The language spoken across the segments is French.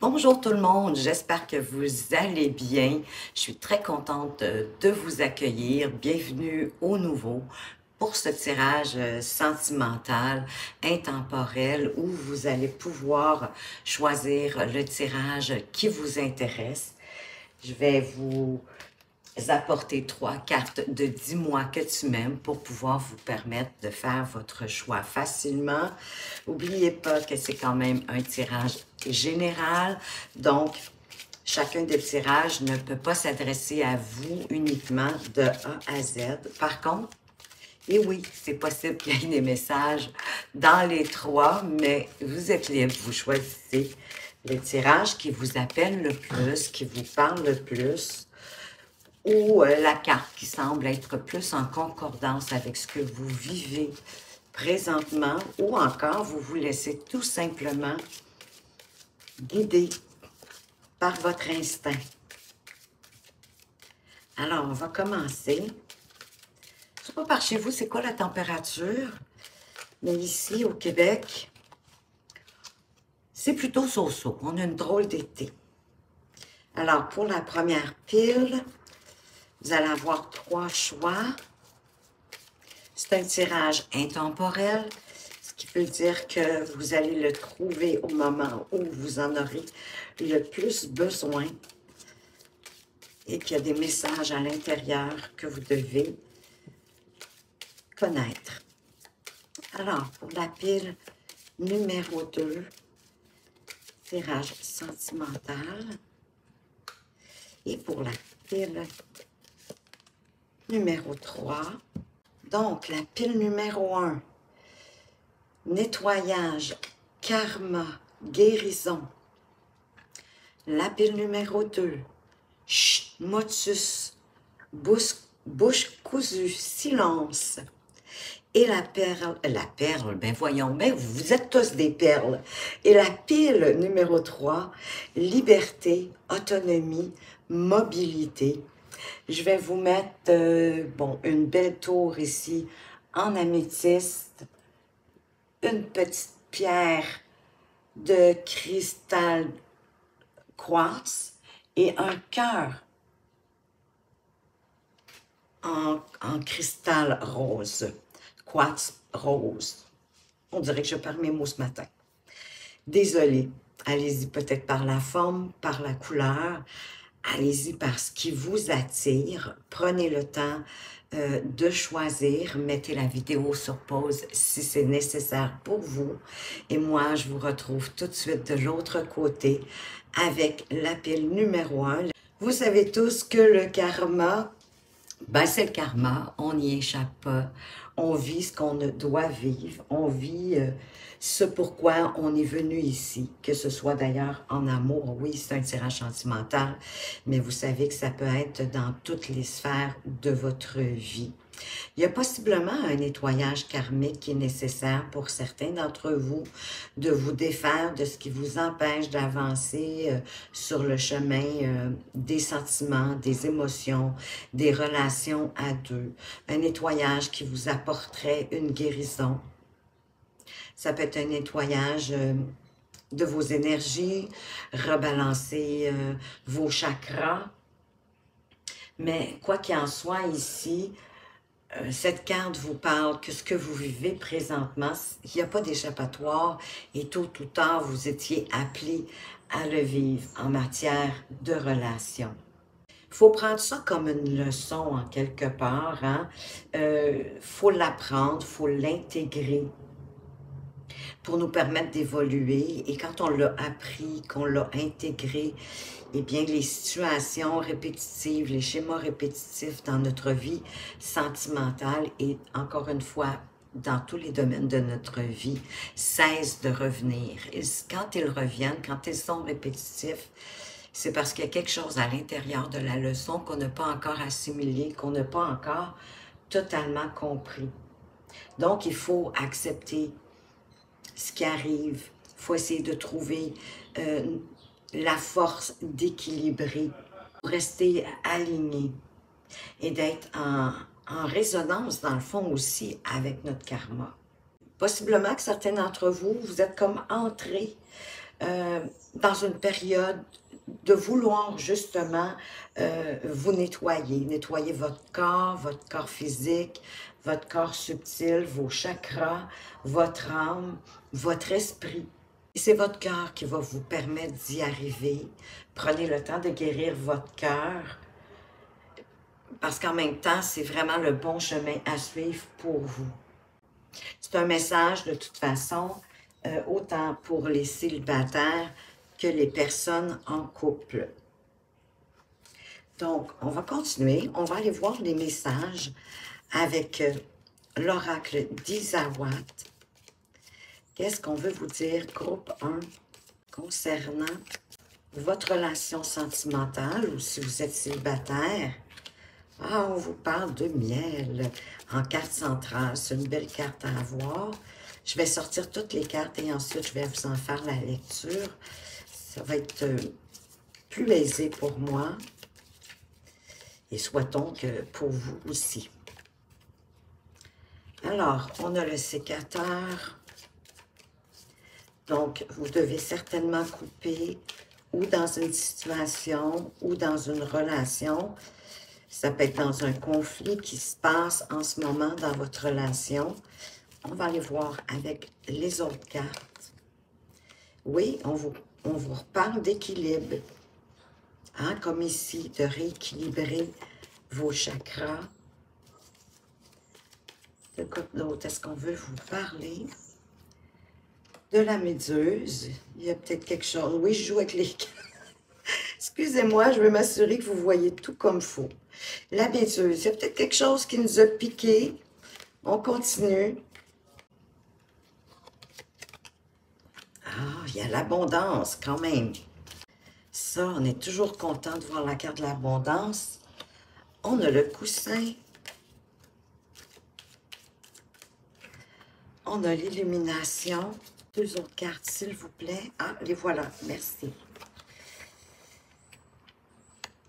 Bonjour tout le monde, j'espère que vous allez bien. Je suis très contente de vous accueillir. Bienvenue au nouveau pour ce tirage sentimental, intemporel, où vous allez pouvoir choisir le tirage qui vous intéresse. Je vais vous apporter 3 cartes de 10 mois que tu m'aimes pour pouvoir vous permettre de faire votre choix facilement. N'oubliez pas que c'est quand même un tirage général, donc chacun des tirages ne peut pas s'adresser à vous uniquement de A à Z. Par contre, et oui, c'est possible qu'il y ait des messages dans les trois, mais vous êtes libre, vous choisissez le tirage qui vous appelle le plus, qui vous parle le plus, ou la carte qui semble être plus en concordance avec ce que vous vivez présentement, ou encore vous vous laissez tout simplement guider par votre instinct. Alors, on va commencer. Je ne sais pas par chez vous, c'est quoi la température? Mais ici, au Québec, c'est plutôt so-so. On a une drôle d'été. Alors, pour la première pile, vous allez avoir 3 choix. C'est un tirage intemporel, ce qui veut dire que vous allez le trouver au moment où vous en aurez le plus besoin et qu'il y a des messages à l'intérieur que vous devez connaître. Alors, pour la pile numéro 2, tirage sentimental. Et pour la pile numéro 3, donc la pile numéro 1, nettoyage, karma, guérison. La pile numéro 2, motus, bouche cousue, silence. Et la perle, ben voyons, ben vous êtes tous des perles. Et la pile numéro 3, liberté, autonomie, mobilité. Je vais vous mettre, bon, une belle tour ici en améthyste, une petite pierre de cristal quartz et un cœur en cristal rose. Quartz rose. On dirait que je perds mes mots ce matin. Désolée. Allez-y peut-être par la forme, par la couleur. Allez-y par ce qui vous attire. Prenez le temps de choisir. Mettez la vidéo sur pause si c'est nécessaire pour vous. Et moi, je vous retrouve tout de suite de l'autre côté avec la pile numéro 1. Vous savez tous que le karma, ben, c'est le karma, on n'y échappe pas. On vit ce qu'on doit vivre, on vit ce pourquoi on est venu ici, que ce soit d'ailleurs en amour. Oui, c'est un tirage sentimental, mais vous savez que ça peut être dans toutes les sphères de votre vie. Il y a possiblement un nettoyage karmique qui est nécessaire pour certains d'entre vous, de vous défaire de ce qui vous empêche d'avancer sur le chemin des sentiments, des émotions, des relations à deux. Un nettoyage qui vous apporterait une guérison. Ça peut être un nettoyage de vos énergies, rebalancer vos chakras. Mais quoi qu'il en soit ici, cette carte vous parle que ce que vous vivez présentement, il n'y a pas d'échappatoire et tôt ou tard, vous étiez appelé à le vivre en matière de relation. Il faut prendre ça comme une leçon en quelque part. Hein? Faut l'apprendre, il faut l'intégrer pour nous permettre d'évoluer. Et quand on l'a appris, qu'on l'a intégré, eh bien, les situations répétitives, les schémas répétitifs dans notre vie sentimentale et, encore une fois, dans tous les domaines de notre vie, cessent de revenir. Et quand ils reviennent, quand ils sont répétitifs, c'est parce qu'il y a quelque chose à l'intérieur de la leçon qu'on n'a pas encore assimilé, qu'on n'a pas encore totalement compris. Donc, il faut accepter ce qui arrive. Il faut essayer de trouver la force d'équilibrer, pour rester aligné et d'être en résonance, dans le fond, aussi avec notre karma. Possiblement que certains d'entre vous, vous êtes comme entrés dans une période de vouloir justement vous nettoyer votre corps physique, votre corps subtil, vos chakras, votre âme, votre esprit. C'est votre cœur qui va vous permettre d'y arriver. Prenez le temps de guérir votre cœur, parce qu'en même temps, c'est vraiment le bon chemin à suivre pour vous. C'est un message de toute façon, autant pour les célibataires que les personnes en couple. Donc, on va continuer. On va aller voir les messages avec l'oracle d'Isawat. Qu'est-ce qu'on veut vous dire, groupe 1, concernant votre relation sentimentale ou si vous êtes célibataire? Ah, on vous parle de miel en carte centrale. C'est une belle carte à avoir. Je vais sortir toutes les cartes et ensuite, je vais vous en faire la lecture. Ça va être plus aisé pour moi. Et souhaitons que pour vous aussi. Alors, on a le sécateur. Donc, vous devez certainement couper ou dans une situation ou dans une relation. Ça peut être dans un conflit qui se passe en ce moment dans votre relation. On va aller voir avec les autres cartes. Oui, on vous reparle d'équilibre. Hein, comme ici, de rééquilibrer vos chakras. De quoi d'autre est-ce qu'on veut vous parler? De la méduse. Il y a peut-être quelque chose. Oui, je joue avec les cartes. Excusez-moi, je veux m'assurer que vous voyez tout comme il faut. La méduse, il y a peut-être quelque chose qui nous a piqué. On continue. Ah, il y a l'abondance quand même. Ça, on est toujours content de voir la carte de l'abondance. On a le coussin. On a l'illumination. Deux autres cartes, s'il vous plaît. Ah, les voilà. Merci.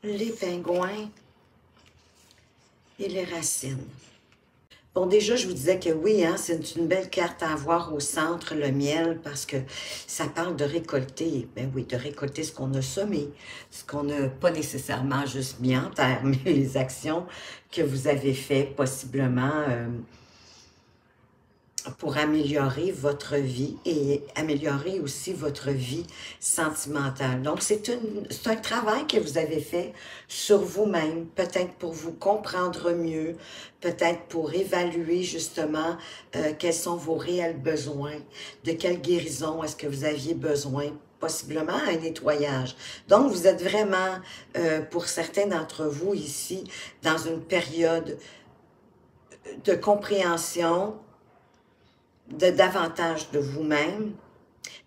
Les pingouins et les racines. Bon, déjà, je vous disais que oui, hein, c'est une belle carte à avoir au centre, le miel, parce que ça parle de récolter. Ben oui, de récolter ce qu'on a semé, ce qu'on n'a pas nécessairement juste mis en terre, mais les actions que vous avez faites possiblement pour améliorer votre vie et améliorer aussi votre vie sentimentale. Donc, c'est un travail que vous avez fait sur vous-même, peut-être pour vous comprendre mieux, peut-être pour évaluer justement quels sont vos réels besoins, de quelle guérison est-ce que vous aviez besoin, possiblement un nettoyage. Donc, vous êtes vraiment, pour certains d'entre vous ici, dans une période de compréhension, de davantage de vous-même,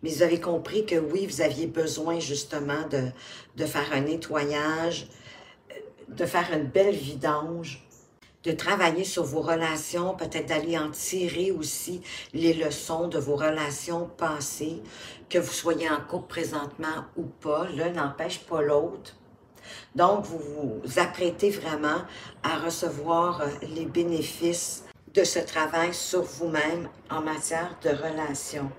mais vous avez compris que oui, vous aviez besoin justement de faire un nettoyage, de faire une belle vidange, de travailler sur vos relations, peut-être d'aller en tirer aussi les leçons de vos relations passées, que vous soyez en couple présentement ou pas, l'un n'empêche pas l'autre. Donc, vous vous apprêtez vraiment à recevoir les bénéfices de ce travail sur vous-même en matière de relations.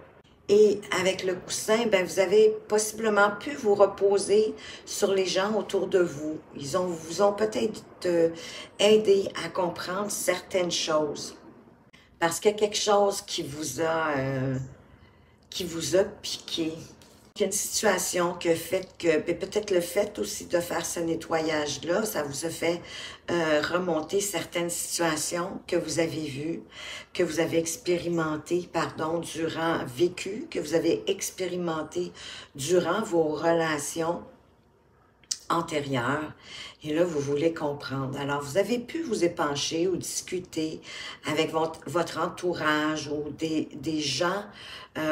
Et avec le coussin, ben, vous avez possiblement pu vous reposer sur les gens autour de vous. Ils vous ont peut-être aidé à comprendre certaines choses. Parce qu'il y a quelque chose qui vous a piqué. Il y a une situation qui a fait que, peut-être le fait aussi de faire ce nettoyage-là, ça vous a fait remonter certaines situations que vous avez vues, que vous avez expérimentées, que vous avez expérimentées durant vos relations antérieures. Et là, vous voulez comprendre. Alors, vous avez pu vous épancher ou discuter avec votre entourage ou des gens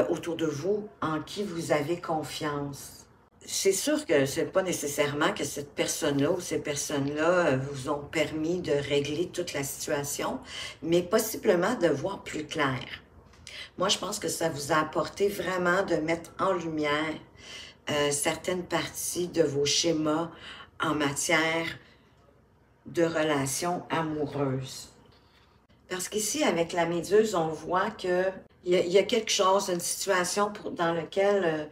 autour de vous en qui vous avez confiance. C'est sûr que ce n'est pas nécessairement que cette personne-là ou ces personnes-là vous ont permis de régler toute la situation, mais possiblement de voir plus clair. Moi, je pense que ça vous a apporté vraiment de mettre en lumière certaines parties de vos schémas en matière de relations amoureuses. Parce qu'ici, avec la méduse, on voit qu'il y a quelque chose, une situation dans laquelle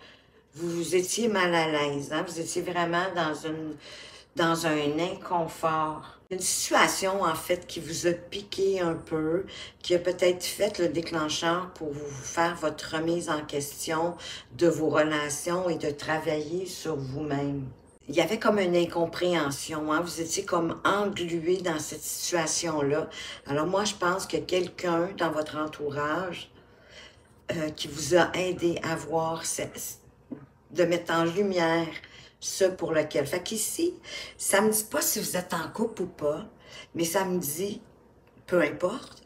Vous étiez mal à l'aise, hein? Vous étiez vraiment dans un inconfort. Une situation, en fait, qui vous a piqué un peu, qui a peut-être fait le déclencheur pour vous faire votre remise en question de vos relations et de travailler sur vous-même. Il y avait comme une incompréhension, hein? Vous étiez comme englué dans cette situation-là. Alors moi, je pense que quelqu'un dans votre entourage qui vous a aidé à voir, de mettre en lumière ce pour lequel. Fait qu'ici, ça me dit pas si vous êtes en couple ou pas, mais ça me dit, peu importe,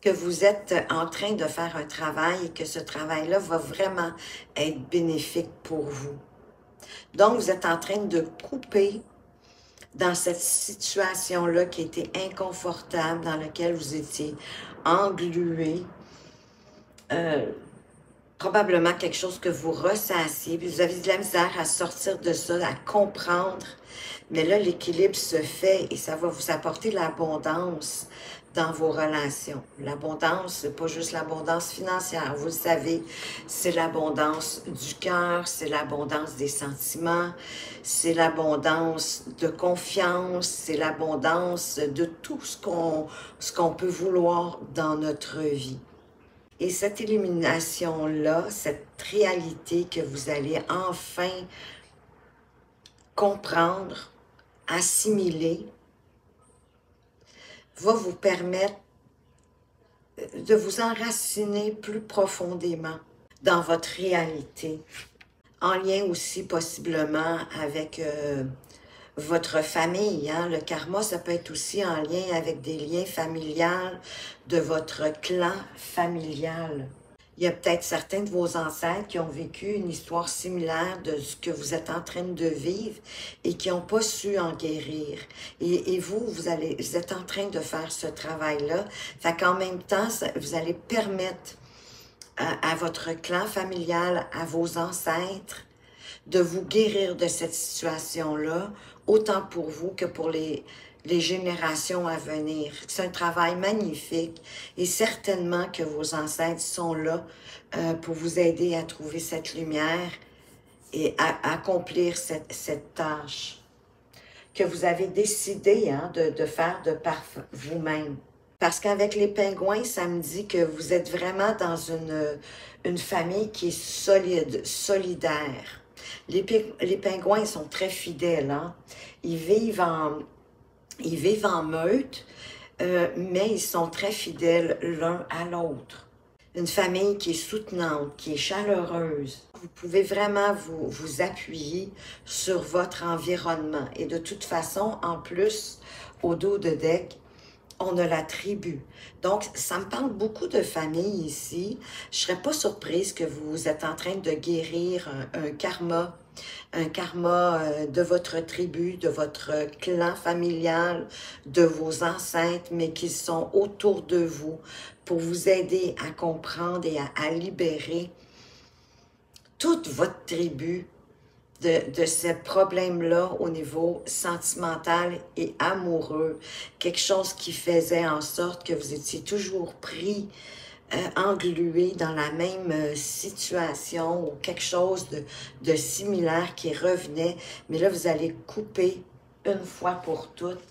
que vous êtes en train de faire un travail et que ce travail-là va vraiment être bénéfique pour vous. Donc, vous êtes en train de couper dans cette situation-là qui était inconfortable, dans laquelle vous étiez englué, probablement quelque chose que vous ressassiez, puis vous avez de la misère à sortir de ça, à comprendre. Mais là, l'équilibre se fait et ça va vous apporter l'abondance dans vos relations. L'abondance, c'est pas juste l'abondance financière, vous le savez, c'est l'abondance du cœur, c'est l'abondance des sentiments, c'est l'abondance de confiance, c'est l'abondance de tout ce qu'on peut vouloir dans notre vie. Et cette illumination-là, cette réalité que vous allez enfin comprendre, assimiler, va vous permettre de vous enraciner plus profondément dans votre réalité, en lien aussi possiblement avec votre famille. Hein? Le karma, ça peut être aussi en lien avec des liens familiales de votre clan familial. Il y a peut-être certains de vos ancêtres qui ont vécu une histoire similaire de ce que vous êtes en train de vivre et qui n'ont pas su en guérir. Et vous êtes en train de faire ce travail-là. Fait qu'en même temps, vous allez permettre à votre clan familial, à vos ancêtres, de vous guérir de cette situation-là, autant pour vous que pour les générations à venir. C'est un travail magnifique et certainement que vos ancêtres sont là pour vous aider à trouver cette lumière et à accomplir cette tâche que vous avez décidé hein, de faire de par vous-même. Parce qu'avec les pingouins, ça me dit que vous êtes vraiment dans une famille qui est solide, solidaire. Les pingouins sont très fidèles. Hein? Ils vivent en meute, mais ils sont très fidèles l'un à l'autre. Une famille qui est soutenante, qui est chaleureuse. Vous pouvez vraiment vous appuyer sur votre environnement. Et de toute façon, en plus, au dos de deck, on a la tribu. Donc, ça me parle beaucoup de famille ici. Je ne serais pas surprise que vous êtes en train de guérir un karma de votre tribu, de votre clan familial, de vos ancêtres, mais qui sont autour de vous pour vous aider à comprendre et à libérer toute votre tribu de ces problèmes-là au niveau sentimental et amoureux. Quelque chose qui faisait en sorte que vous étiez toujours pris, englué dans la même situation ou quelque chose de similaire qui revenait. Mais là, vous allez couper une fois pour toutes.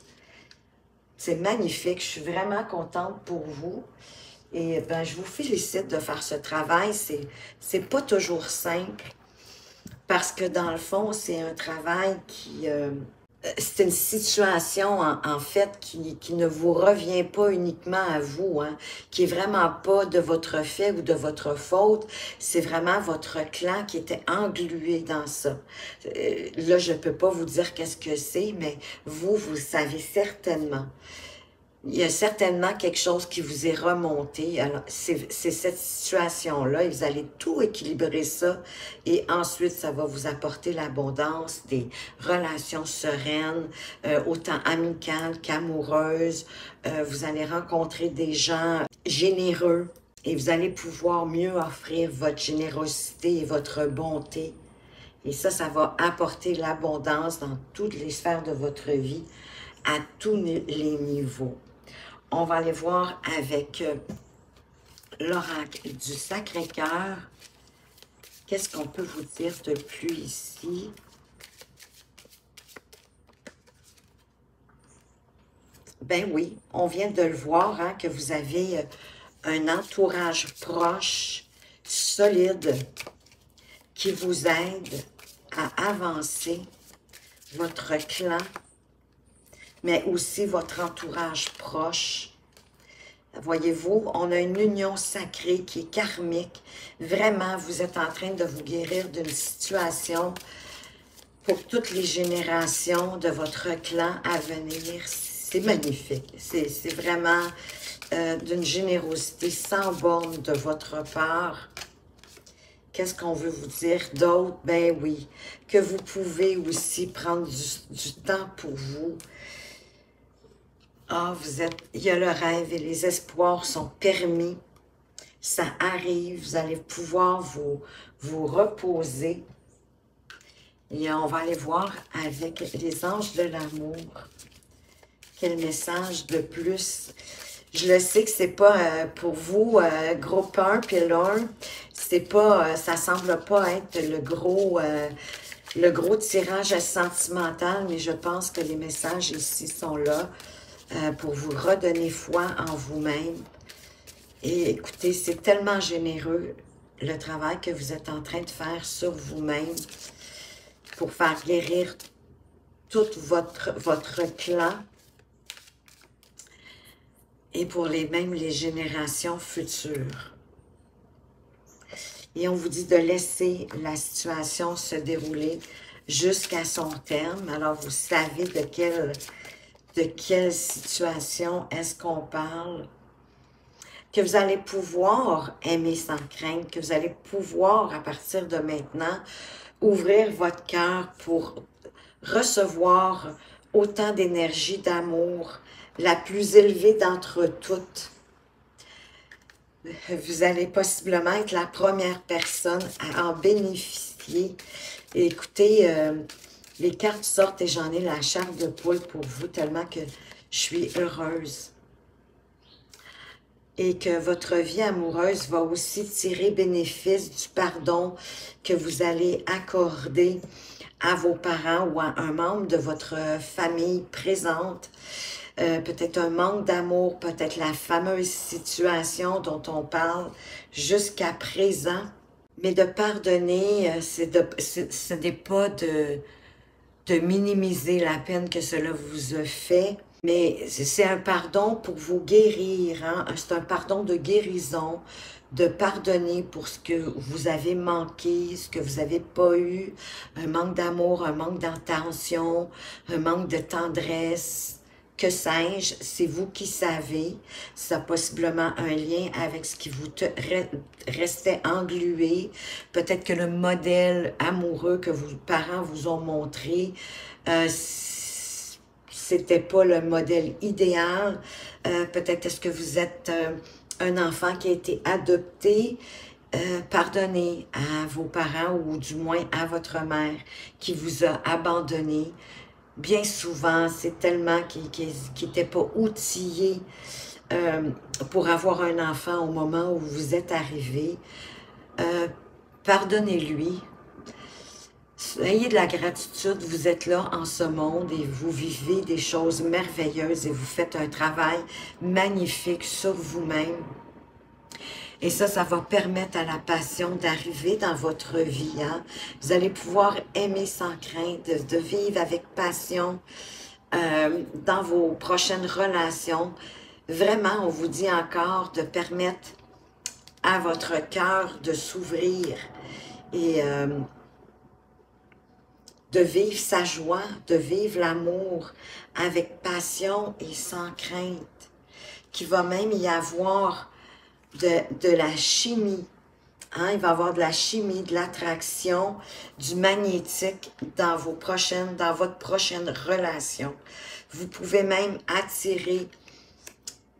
C'est magnifique. Je suis vraiment contente pour vous. Et ben, je vous félicite de faire ce travail. C'est pas toujours simple. Parce que dans le fond, c'est un travail qui... c'est une situation, en fait, qui ne vous revient pas uniquement à vous, hein, qui est vraiment pas de votre fait ou de votre faute. C'est vraiment votre clan qui était englué dans ça. Là, je peux pas vous dire qu'est-ce que c'est, mais vous savez certainement. Il y a certainement quelque chose qui vous est remonté. Alors, c'est cette situation-là et vous allez tout équilibrer ça. Et ensuite, ça va vous apporter l'abondance, des relations sereines, autant amicales qu'amoureuses. Vous allez rencontrer des gens généreux et vous allez pouvoir mieux offrir votre générosité et votre bonté. Et ça va apporter l'abondance dans toutes les sphères de votre vie, à tous les niveaux. On va aller voir avec l'oracle du Sacré-Cœur Qu'est-ce qu'on peut vous dire de plus ici? Ben oui, on vient de le voir, hein, que vous avez un entourage proche, solide, qui vous aide à avancer votre clan, mais aussi votre entourage proche. Voyez-vous, on a une union sacrée qui est karmique. Vraiment, vous êtes en train de vous guérir d'une situation pour toutes les générations de votre clan à venir. C'est magnifique. C'est vraiment d'une générosité sans borne de votre part. Qu'est-ce qu'on veut vous dire d'autre? Ben oui, que vous pouvez aussi prendre du temps pour vous. Ah, il y a le rêve et les espoirs sont permis. Ça arrive, vous allez pouvoir vous reposer. Et on va aller voir avec les anges de l'amour. Quel message de plus? Je le sais que c'est pas pour vous, groupe 1, pile 1, c'est pas, ça semble pas être le gros tirage sentimental, mais je pense que les messages ici sont là pour vous redonner foi en vous-même. Et écoutez, c'est tellement généreux le travail que vous êtes en train de faire sur vous-même pour faire guérir tout votre clan et pour même les générations futures. Et on vous dit de laisser la situation se dérouler jusqu'à son terme. Alors, vous savez de quelle situation est-ce qu'on parle? Que vous allez pouvoir aimer sans crainte, que vous allez pouvoir, à partir de maintenant, ouvrir votre cœur pour recevoir autant d'énergie, d'amour, la plus élevée d'entre toutes. Vous allez possiblement être la première personne à en bénéficier. Et écoutez, les cartes sortent et j'en ai la chair de poule pour vous, tellement que je suis heureuse. Et que votre vie amoureuse va aussi tirer bénéfice du pardon que vous allez accorder à vos parents ou à un membre de votre famille présente. Peut-être un manque d'amour, peut-être la fameuse situation dont on parle jusqu'à présent. Mais de pardonner, ce n'est pas de minimiser la peine que cela vous a fait, mais c'est un pardon pour vous guérir, hein? C'est un pardon de guérison, de pardonner pour ce que vous avez manqué, ce que vous n'avez pas eu, un manque d'amour, un manque d'attention, un manque de tendresse. Que sais-je, c'est vous qui savez. Ça a possiblement un lien avec ce qui vous restait englué. Peut-être que le modèle amoureux que vos parents vous ont montré, c'était pas le modèle idéal. Peut-être est-ce que vous êtes un enfant qui a été adopté. Pardonnez à vos parents ou du moins à votre mère qui vous a abandonné. Bien souvent, c'est tellement qu'ils n'étaient pas outillés pour avoir un enfant au moment où vous êtes arrivé. Pardonnez-lui. Ayez de la gratitude, vous êtes là en ce monde et vous vivez des choses merveilleuses et vous faites un travail magnifique sur vous-même. Et ça va permettre à la passion d'arriver dans votre vie. Hein? Vous allez pouvoir aimer sans crainte, de vivre avec passion dans vos prochaines relations. Vraiment, on vous dit encore de permettre à votre cœur de s'ouvrir et de vivre sa joie, de vivre l'amour avec passion et sans crainte. Qu'il va même y avoir de la chimie. Hein? Il va y avoir de la chimie, de l'attraction, du magnétique dans votre prochaine relation. Vous pouvez même attirer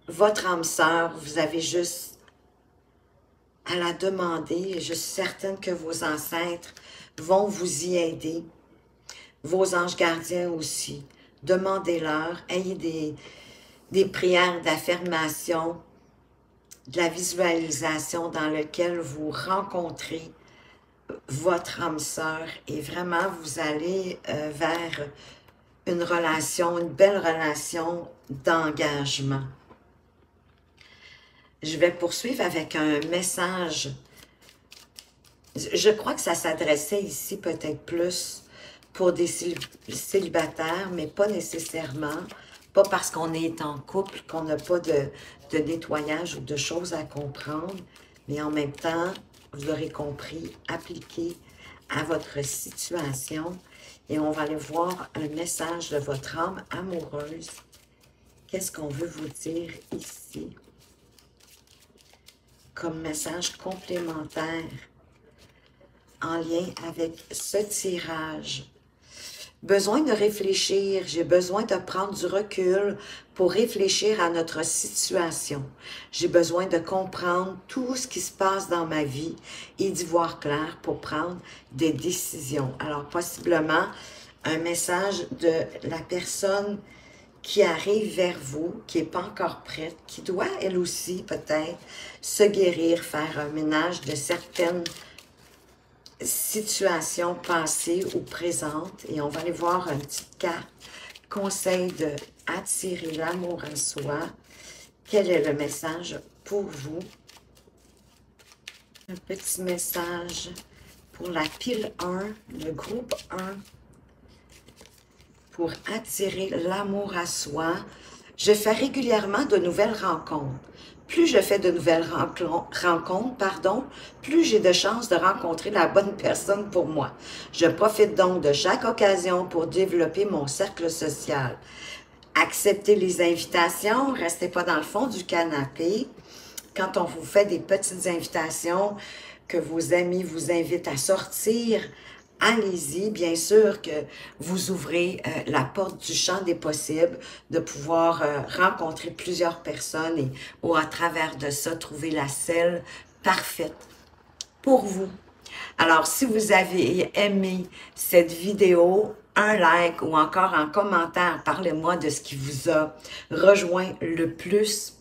votre âme sœur. Vous avez juste à la demander. Je suis certaine que vos ancêtres vont vous y aider. Vos anges gardiens aussi. Demandez-leur. Ayez des prières d'affirmation, de la visualisation dans laquelle vous rencontrez votre âme sœur et vraiment vous allez vers une relation, une belle relation d'engagement. Je vais poursuivre avec un message. Je crois que ça s'adressait ici peut-être plus pour des célibataires, mais pas nécessairement. Pas parce qu'on est en couple qu'on n'a pas de nettoyage ou de choses à comprendre, mais en même temps, vous l'aurez compris, appliqué à votre situation. Et on va aller voir un message de votre âme amoureuse. Qu'est-ce qu'on veut vous dire ici? Comme message complémentaire en lien avec ce tirage. Besoin de réfléchir, j'ai besoin de prendre du recul pour réfléchir à notre situation. J'ai besoin de comprendre tout ce qui se passe dans ma vie et d'y voir clair pour prendre des décisions. Alors, possiblement, un message de la personne qui arrive vers vous, qui n'est pas encore prête, qui doit, elle aussi, peut-être, se guérir, faire un ménage de certaines situations passées ou présentes. Et on va aller voir une petite carte, conseil de attirer l'amour à soi. Quel est le message pour vous? Un petit message pour la pile 1, le groupe 1. Pour attirer l'amour à soi, je fais régulièrement de nouvelles rencontres. Plus je fais de nouvelles rencontres, plus j'ai de chances de rencontrer la bonne personne pour moi. Je profite donc de chaque occasion pour développer mon cercle social. Acceptez les invitations, restez pas dans le fond du canapé. Quand on vous fait des petites invitations, que vos amis vous invitent à sortir, allez-y, bien sûr que vous ouvrez la porte du champ des possibles, de pouvoir rencontrer plusieurs personnes ou à travers de ça, trouver la selle parfaite pour vous. Alors, si vous avez aimé cette vidéo, un like ou encore en commentaire, parlez-moi de ce qui vous a rejoint le plus.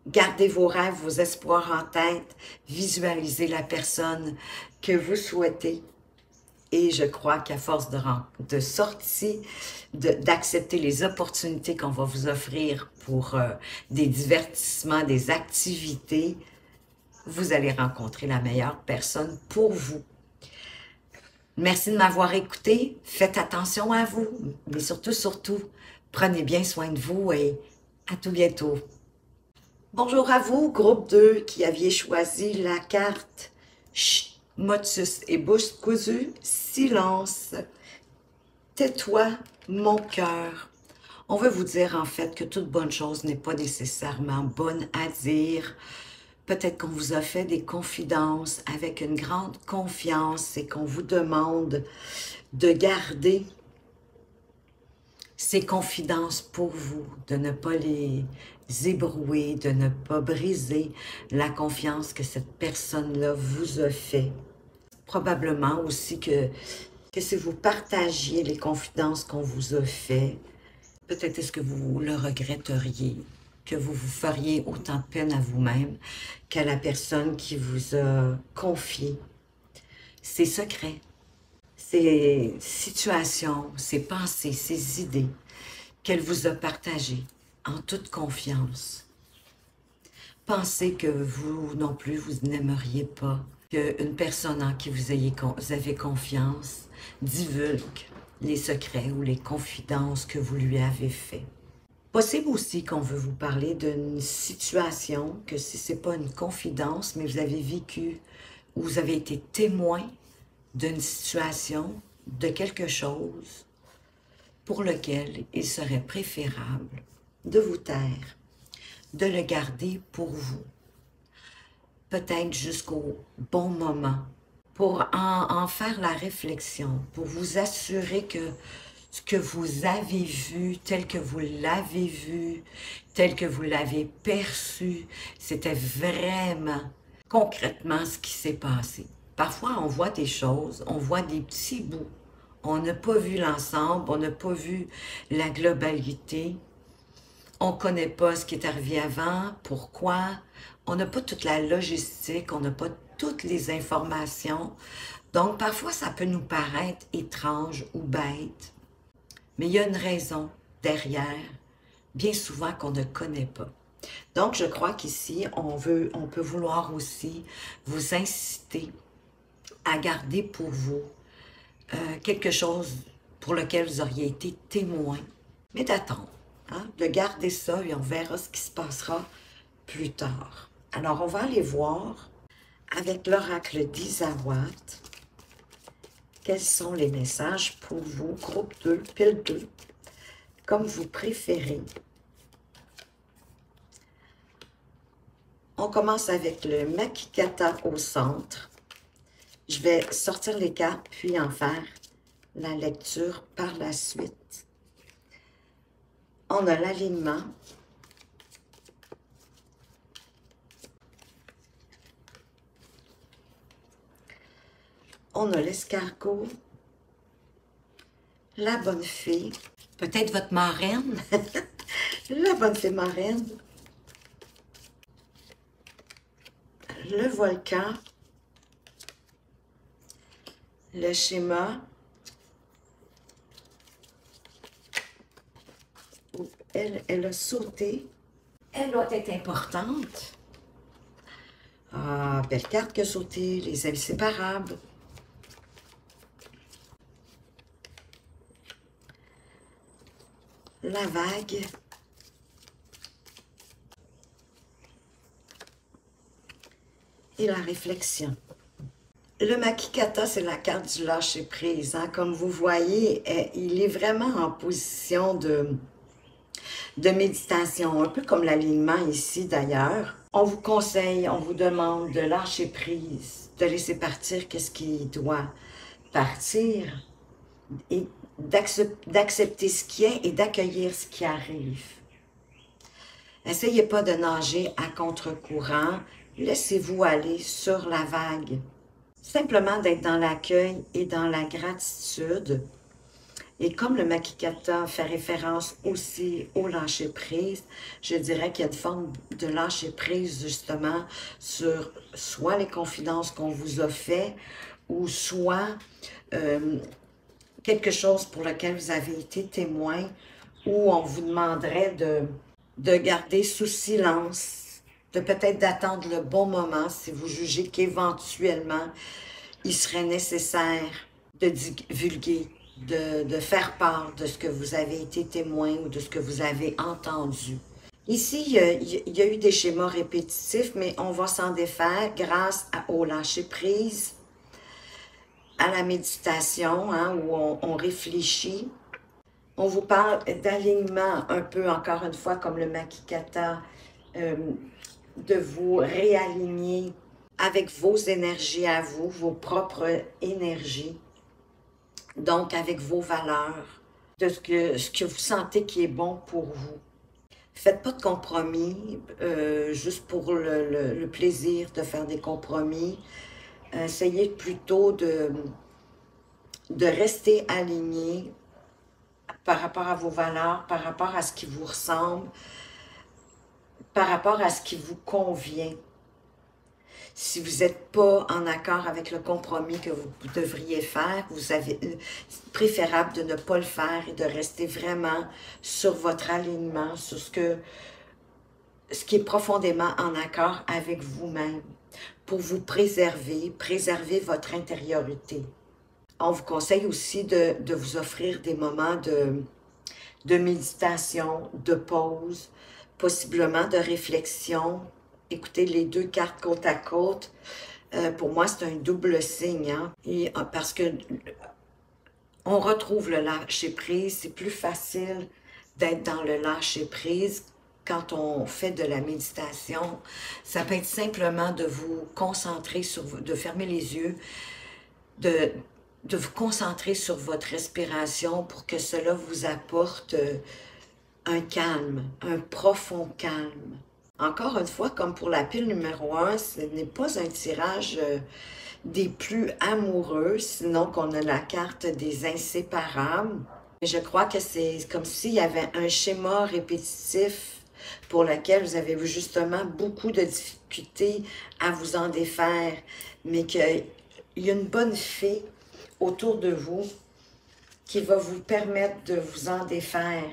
Gardez vos rêves, vos espoirs en tête, visualisez la personne que vous souhaitez. Et je crois qu'à force de sortie, d'accepter les opportunités qu'on va vous offrir pour des divertissements, des activités, vous allez rencontrer la meilleure personne pour vous. Merci de m'avoir écouté. Faites attention à vous, mais surtout, prenez bien soin de vous et à tout bientôt. Bonjour à vous, groupe 2, qui aviez choisi la carte Motus et bouche cousue, silence. Tais-toi, mon cœur. On veut vous dire en fait que toute bonne chose n'est pas nécessairement bonne à dire. Peut-être qu'on vous a fait des confidences avec une grande confiance et qu'on vous demande de garder ces confidences pour vous, de ne pas les ébrouer, de ne pas briser la confiance que cette personne-là vous a fait. Probablement aussi que si vous partagiez les confidences qu'on vous a fait, peut-être est-ce que vous le regretteriez, que vous vous feriez autant de peine à vous-même qu'à la personne qui vous a confié ses secrets, ces situations, ces pensées, ces idées qu'elle vous a partagées en toute confiance. Pensez que vous non plus, vous n'aimeriez pas qu'une personne en qui vous avez confiance divulgue les secrets ou les confidences que vous lui avez fait. Possible aussi qu'on veut vous parler d'une situation, que si ce n'est pas une confidence, mais vous avez vécu ou vous avez été témoin d'une situation, de quelque chose pour lequel il serait préférable de vous taire, de le garder pour vous, peut-être jusqu'au bon moment, pour en faire la réflexion, pour vous assurer que ce que vous avez vu, tel que vous l'avez vu, tel que vous l'avez perçu, c'était vraiment concrètement ce qui s'est passé. Parfois, on voit des choses, on voit des petits bouts. On n'a pas vu l'ensemble, on n'a pas vu la globalité. On ne connaît pas ce qui est arrivé avant, pourquoi. On n'a pas toute la logistique, on n'a pas toutes les informations. Donc, parfois, ça peut nous paraître étrange ou bête, mais il y a une raison derrière, bien souvent qu'on ne connaît pas. Donc, je crois qu'ici, on peut vouloir aussi vous inciter à garder pour vous quelque chose pour lequel vous auriez été témoin, mais d'attendre, hein, de garder ça et on verra ce qui se passera plus tard. Alors, on va aller voir avec l'oracle d'Isawat quels sont les messages pour vous, groupe 2, pile 2, comme vous préférez. On commence avec le Makikata au centre. Je vais sortir les cartes puis en faire la lecture par la suite. On a l'alignement. On a l'escargot, la bonne fée, peut-être votre marraine, la bonne fée marraine, le volcan, le schéma, où elle a sauté, elle doit être importante. Ah, belle carte qui a sauté, les inséparables. La vague. Et la réflexion. Le Makikata, c'est la carte du lâcher-prise. Hein? Comme vous voyez, il est vraiment en position de méditation, un peu comme l'alignement ici d'ailleurs. On vous conseille, on vous demande de lâcher prise, de laisser partir qu'est-ce qui doit partir et d'accepter ce qui est et d'accueillir ce qui arrive. Essayez pas de nager à contre-courant, laissez-vous aller sur la vague. Simplement d'être dans l'accueil et dans la gratitude. Et comme le Makikata fait référence aussi au lâcher-prise, je dirais qu'il y a une forme de lâcher-prise justement sur soit les confidences qu'on vous a fait ou soit quelque chose pour lequel vous avez été témoin où on vous demanderait de garder sous silence, de peut-être d'attendre le bon moment si vous jugez qu'éventuellement il serait nécessaire de divulguer, de faire part de ce que vous avez été témoin ou de ce que vous avez entendu. Ici, il y a eu des schémas répétitifs, mais on va s'en défaire grâce au lâcher-prise, à la méditation, hein, où on réfléchit. On vous parle d'alignement, un peu encore une fois comme le Makikata, de vous réaligner avec vos énergies à vous, vos propres énergies. Donc, avec vos valeurs, de ce que vous sentez qui est bon pour vous. Faites pas de compromis, juste pour le plaisir de faire des compromis. Essayez plutôt de rester aligné par rapport à vos valeurs, par rapport à ce qui vous ressemble, par rapport à ce qui vous convient. Si vous n'êtes pas en accord avec le compromis que vous devriez faire, c'est préférable de ne pas le faire et de rester vraiment sur votre alignement, sur ce qui est profondément en accord avec vous-même, pour vous préserver votre intériorité. On vous conseille aussi de vous offrir des moments de méditation, de pause, possiblement de réflexion. Écoutez les deux cartes côte à côte. Pour moi, c'est un double signe. Hein? Et, parce que on retrouve le lâcher-prise. C'est plus facile d'être dans le lâcher-prise quand on fait de la méditation. Ça peut être simplement de vous concentrer de fermer les yeux, de vous concentrer sur votre respiration pour que cela vous apporte un calme, un profond calme. Encore une fois, comme pour la pile numéro 1, ce n'est pas un tirage des plus amoureux, sinon qu'on a la carte des inséparables. Je crois que c'est comme s'il y avait un schéma répétitif pour laquelle vous avez justement beaucoup de difficultés à vous en défaire, mais qu'il y a une bonne fée autour de vous qui va vous permettre de vous en défaire.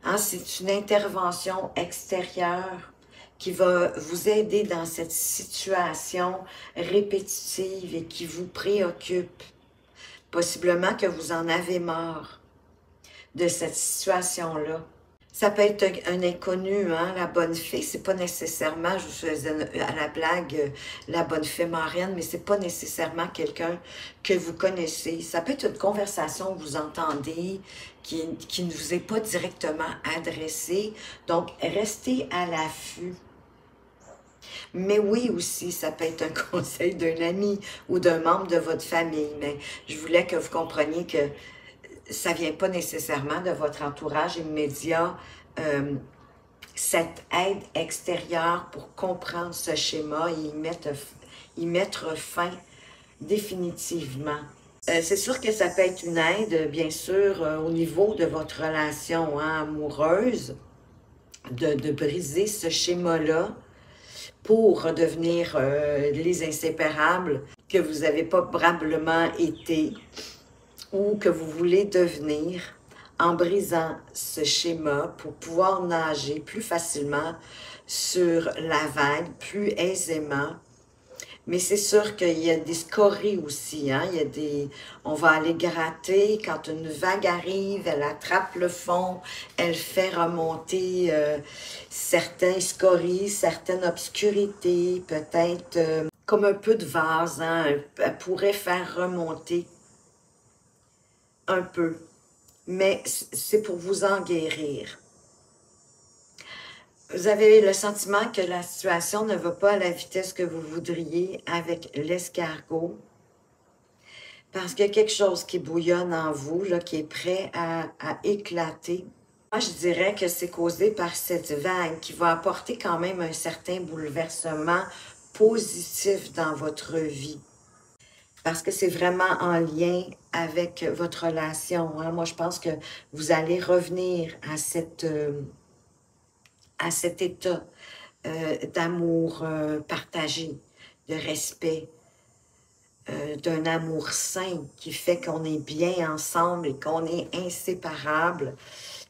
Hein, c'est une intervention extérieure qui va vous aider dans cette situation répétitive et qui vous préoccupe. Possiblement que vous en avez marre de cette situation-là. Ça peut être un inconnu, hein, la bonne fée, c'est pas nécessairement, je vous faisais à la blague, la bonne fée marraine, mais c'est pas nécessairement quelqu'un que vous connaissez. Ça peut être une conversation que vous entendez, qui ne vous est pas directement adressée, donc restez à l'affût. Mais oui aussi, ça peut être un conseil d'un ami ou d'un membre de votre famille, mais je voulais que vous compreniez que ça ne vient pas nécessairement de votre entourage immédiat, cette aide extérieure pour comprendre ce schéma et y mettre fin définitivement. C'est sûr que ça peut être une aide, bien sûr, au niveau de votre relation hein, amoureuse, de briser ce schéma-là pour redevenir les inséparables que vous n'avez pas probablement été ou que vous voulez devenir en brisant ce schéma pour pouvoir nager plus facilement sur la vague, plus aisément. Mais c'est sûr qu'il y a des scories aussi, hein? Il y a des... On va aller gratter, quand une vague arrive, elle attrape le fond, elle fait remonter certains scories, certaines obscurités, peut-être comme un peu de vase, hein? Elle pourrait faire remonter un peu, mais c'est pour vous en guérir. Vous avez le sentiment que la situation ne va pas à la vitesse que vous voudriez avec l'escargot, parce qu'il y a quelque chose qui bouillonne en vous, là, qui est prêt à éclater. Moi, je dirais que c'est causé par cette vague qui va apporter quand même un certain bouleversement positif dans votre vie. Parce que c'est vraiment en lien avec votre relation. Hein. Moi, je pense que vous allez revenir à cet état d'amour partagé, de respect, d'un amour sain qui fait qu'on est bien ensemble et qu'on est inséparables,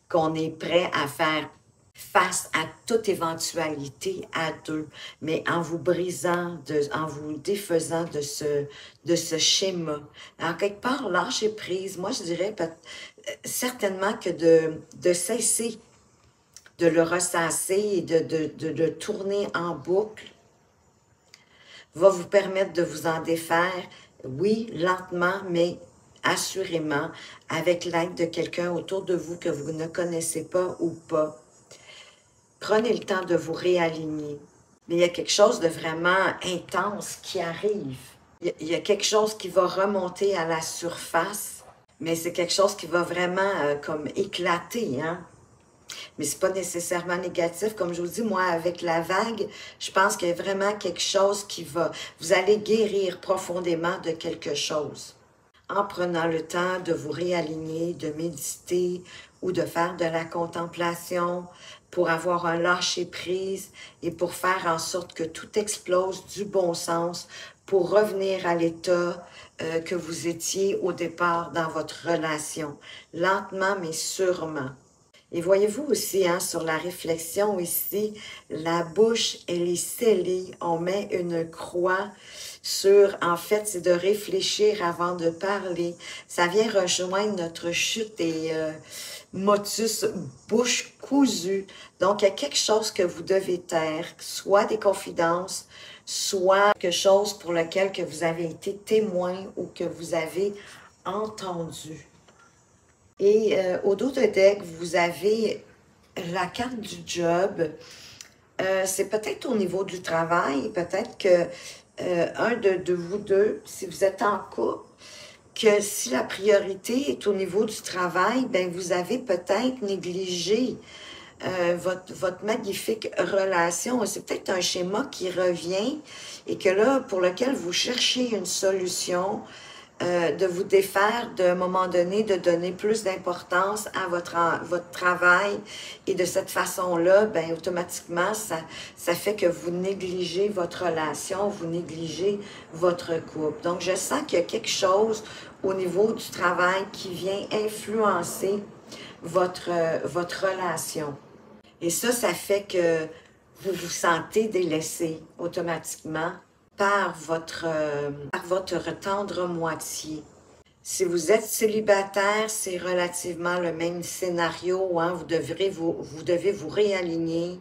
qu'on est prêt à faire face à toute éventualité à deux, mais en vous brisant, en vous défaisant de ce schéma. En quelque part, lâcher prise, moi je dirais certainement que de cesser de le ressasser et de le tourner en boucle va vous permettre de vous en défaire, oui, lentement, mais assurément, avec l'aide de quelqu'un autour de vous que vous ne connaissez pas ou pas. Prenez le temps de vous réaligner. Mais il y a quelque chose de vraiment intense qui arrive. Il y a quelque chose qui va remonter à la surface, mais c'est quelque chose qui va vraiment comme éclater, hein? Mais c'est pas nécessairement négatif. Comme je vous dis, moi, avec la vague, je pense qu'il y a vraiment quelque chose qui va... Vous allez guérir profondément de quelque chose. En prenant le temps de vous réaligner, de méditer ou de faire de la contemplation pour avoir un lâcher-prise et pour faire en sorte que tout explose du bon sens pour revenir à l'état que vous étiez au départ dans votre relation. Lentement, mais sûrement. Et voyez-vous aussi, hein, sur la réflexion ici, la bouche, elle est scellée. On met une croix sur, en fait, c'est de réfléchir avant de parler. Ça vient rejoindre notre chute et motus, bouche cousue. Donc, il y a quelque chose que vous devez taire, soit des confidences, soit quelque chose pour lequel que vous avez été témoin ou que vous avez entendu. Et au dos de deck, vous avez la carte du job. C'est peut-être au niveau du travail, peut-être que un de vous deux, si vous êtes en couple, que si la priorité est au niveau du travail, ben vous avez peut-être négligé votre magnifique relation. C'est peut-être un schéma qui revient et que là, pour lequel vous cherchez une solution, de vous défaire d'un moment donné, de donner plus d'importance à votre travail. Et de cette façon-là, ben, automatiquement, ça fait que vous négligez votre relation, vous négligez votre couple. Donc, je sens qu'il y a quelque chose au niveau du travail qui vient influencer votre relation. Et ça fait que vous vous sentez délaissé automatiquement par votre tendre moitié. Si vous êtes célibataire, c'est relativement le même scénario. Hein? Vous devez vous réaligner.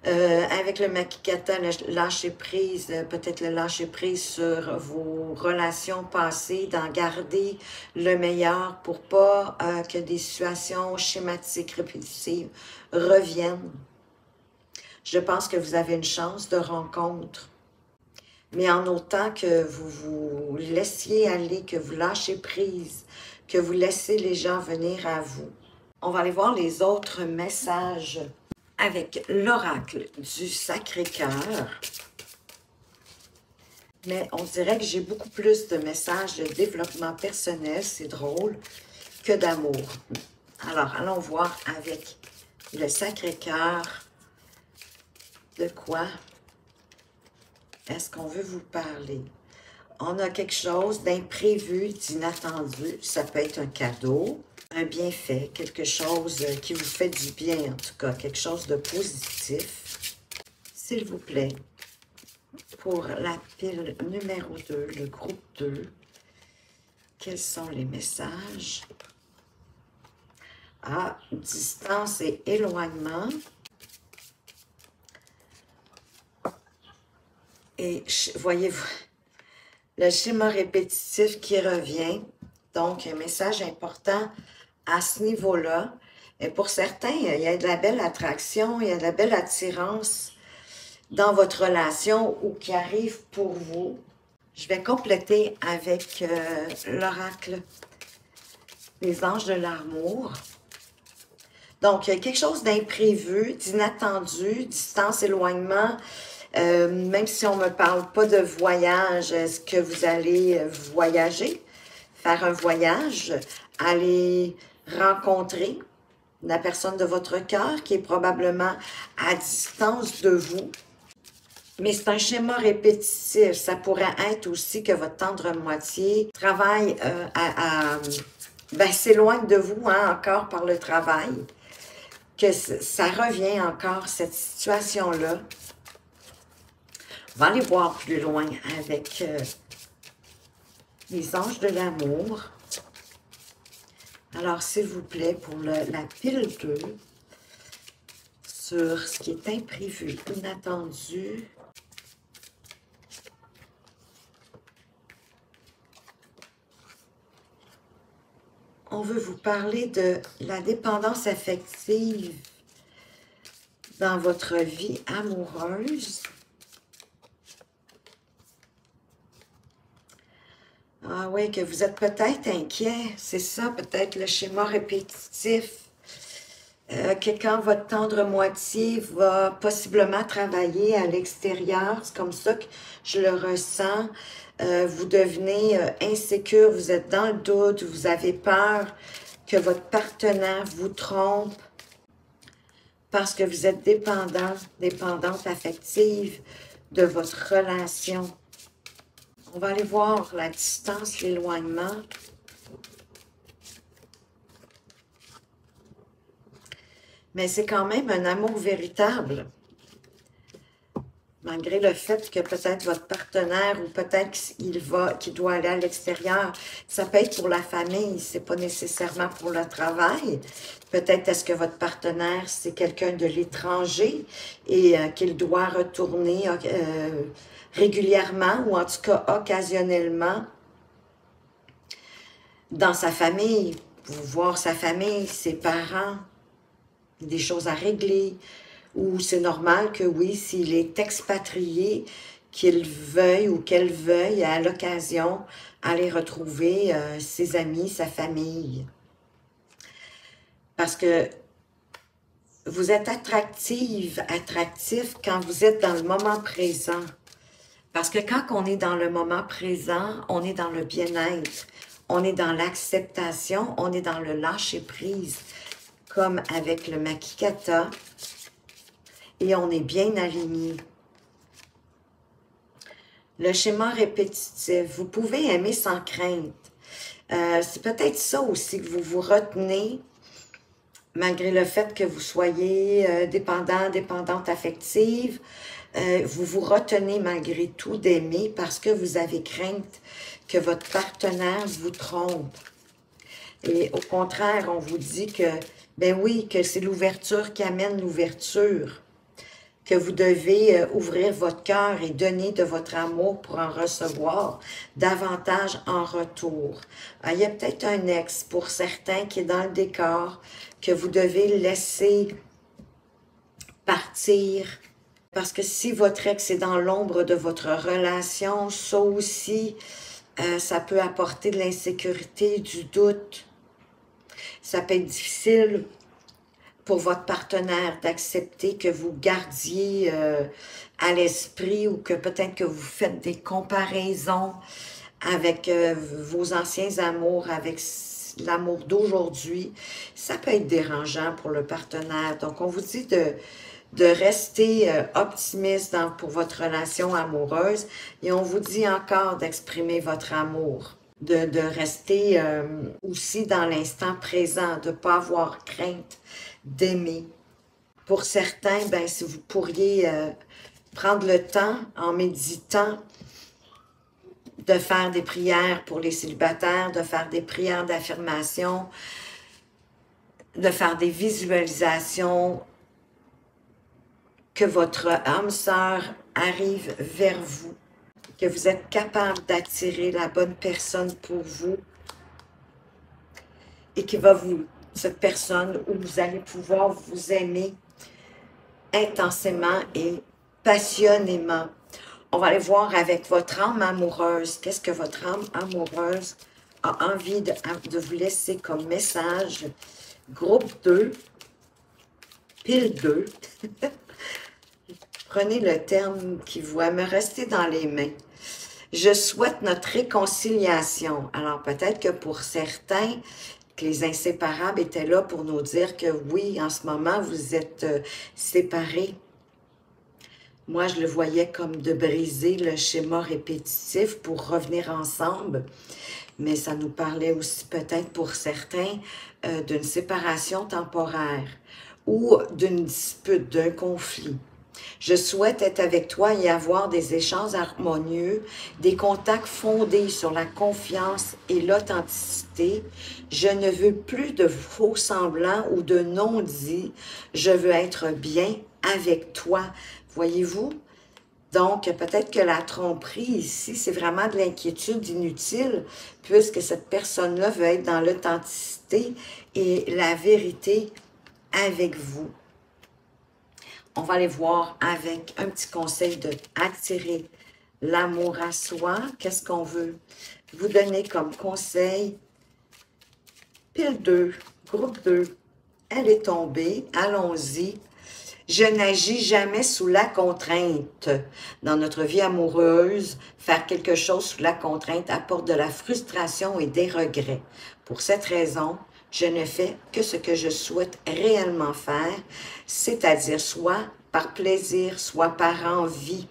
Avec le Makikata, le lâcher prise, peut-être le lâcher prise sur vos relations passées, d'en garder le meilleur pour pas que des situations schématiques répétitives reviennent. Je pense que vous avez une chance de rencontre. Mais en autant que vous vous laissiez aller, que vous lâchez prise, que vous laissez les gens venir à vous. On va aller voir les autres messages avec l'oracle du Sacré-Cœur. Mais on dirait que j'ai beaucoup plus de messages de développement personnel, c'est drôle, que d'amour. Alors, allons voir avec le Sacré-Cœur de quoi est-ce qu'on veut vous parler. On a quelque chose d'imprévu, d'inattendu. Ça peut être un cadeau, un bienfait, quelque chose qui vous fait du bien, en tout cas, quelque chose de positif. S'il vous plaît, pour la pile numéro 2, le groupe 2, quels sont les messages? Ah, distance et éloignement. Et voyez-vous, le schéma répétitif qui revient, donc un message important à ce niveau-là. Et pour certains, il y a de la belle attraction, il y a de la belle attirance dans votre relation ou qui arrive pour vous. Je vais compléter avec l'oracle des anges de l'amour. Donc, il y a quelque chose d'imprévu, d'inattendu, distance, éloignement. Même si on ne me parle pas de voyage, est-ce que vous allez voyager, faire un voyage, aller rencontrer la personne de votre cœur qui est probablement à distance de vous? Mais c'est un schéma répétitif. Ça pourrait être aussi que votre tendre moitié travaille ben, s'éloigne de vous hein, encore par le travail. Que ça revient encore, cette situation-là. On va aller voir plus loin avec les anges de l'amour. Alors, s'il vous plaît, pour la pile 2, sur ce qui est imprévu, inattendu. On veut vous parler de la dépendance affective dans votre vie amoureuse. Ah oui, que vous êtes peut-être inquiet, c'est ça, peut-être le schéma répétitif. Que quand votre tendre moitié va possiblement travailler à l'extérieur, c'est comme ça que je le ressens, vous devenez insécure, vous êtes dans le doute, vous avez peur que votre partenaire vous trompe parce que vous êtes dépendante affective de votre relation. On va aller voir la distance, l'éloignement. Mais c'est quand même un amour véritable. Malgré le fait que peut-être votre partenaire ou peut-être qu'il doit aller à l'extérieur, ça peut être pour la famille, c'est pas nécessairement pour le travail. Peut-être est-ce que votre partenaire, c'est quelqu'un de l'étranger et qu'il doit retourner régulièrement ou en tout cas occasionnellement dans sa famille, pour voir sa famille, ses parents, des choses à régler, ou c'est normal que oui, s'il est expatrié, qu'il veuille ou qu'elle veuille à l'occasion aller retrouver ses amis, sa famille. Parce que vous êtes attractif quand vous êtes dans le moment présent. Parce que quand on est dans le moment présent, on est dans le bien-être, on est dans l'acceptation, on est dans le lâcher-prise, comme avec le Makikata, et on est bien aligné. Le schéma répétitif, vous pouvez aimer sans crainte. C'est peut-être ça aussi que vous vous retenez, malgré le fait que vous soyez dépendant, dépendante affective. Vous vous retenez malgré tout d'aimer parce que vous avez crainte que votre partenaire vous trompe. Et au contraire, on vous dit que, ben oui, que c'est l'ouverture qui amène l'ouverture, que vous devez ouvrir votre cœur et donner de votre amour pour en recevoir davantage en retour. Il y a peut-être un ex pour certains qui est dans le décor, que vous devez laisser partir. Parce que si votre ex est dans l'ombre de votre relation, ça aussi, ça peut apporter de l'insécurité, du doute. Ça peut être difficile pour votre partenaire d'accepter que vous gardiez à l'esprit ou que peut-être que vous faites des comparaisons avec vos anciens amours, avec l'amour d'aujourd'hui. Ça peut être dérangeant pour le partenaire. Donc, on vous dit de rester optimiste pour votre relation amoureuse et on vous dit encore d'exprimer votre amour, de rester aussi dans l'instant présent, de ne pas avoir crainte d'aimer. Pour certains, ben, si vous pourriez prendre le temps en méditant de faire des prières pour les célibataires, de faire des prières d'affirmation, de faire des visualisations, que votre âme sœur arrive vers vous, que vous êtes capable d'attirer la bonne personne pour vous et qui va cette personne où vous allez pouvoir vous aimer intensément et passionnément. On va aller voir avec votre âme amoureuse. Qu'est-ce que votre âme amoureuse a envie de vous laisser comme message? Groupe 2, pile 2. Prenez le terme qui vous aime rester dans les mains. Je souhaite notre réconciliation. Alors, peut-être que pour certains, que les inséparables étaient là pour nous dire que oui, en ce moment, vous êtes séparés. Moi, je le voyais comme de briser le schéma répétitif pour revenir ensemble. Mais ça nous parlait aussi peut-être pour certains d'une séparation temporaire ou d'une dispute, d'un conflit. Je souhaite être avec toi et avoir des échanges harmonieux, des contacts fondés sur la confiance et l'authenticité. Je ne veux plus de faux semblants ou de non-dits. Je veux être bien avec toi. Voyez-vous? Donc, peut-être que la tromperie ici, c'est vraiment de l'inquiétude inutile, puisque cette personne-là veut être dans l'authenticité et la vérité avec vous. On va aller voir avec un petit conseil de attirer l'amour à soi. Qu'est-ce qu'on veut vous donner comme conseil? Pile 2, groupe 2. Elle est tombée. Allons-y. Je n'agis jamais sous la contrainte. Dans notre vie amoureuse, faire quelque chose sous la contrainte apporte de la frustration et des regrets. Pour cette raison, je ne fais que ce que je souhaite réellement faire, c'est-à-dire soit par plaisir, soit par envie.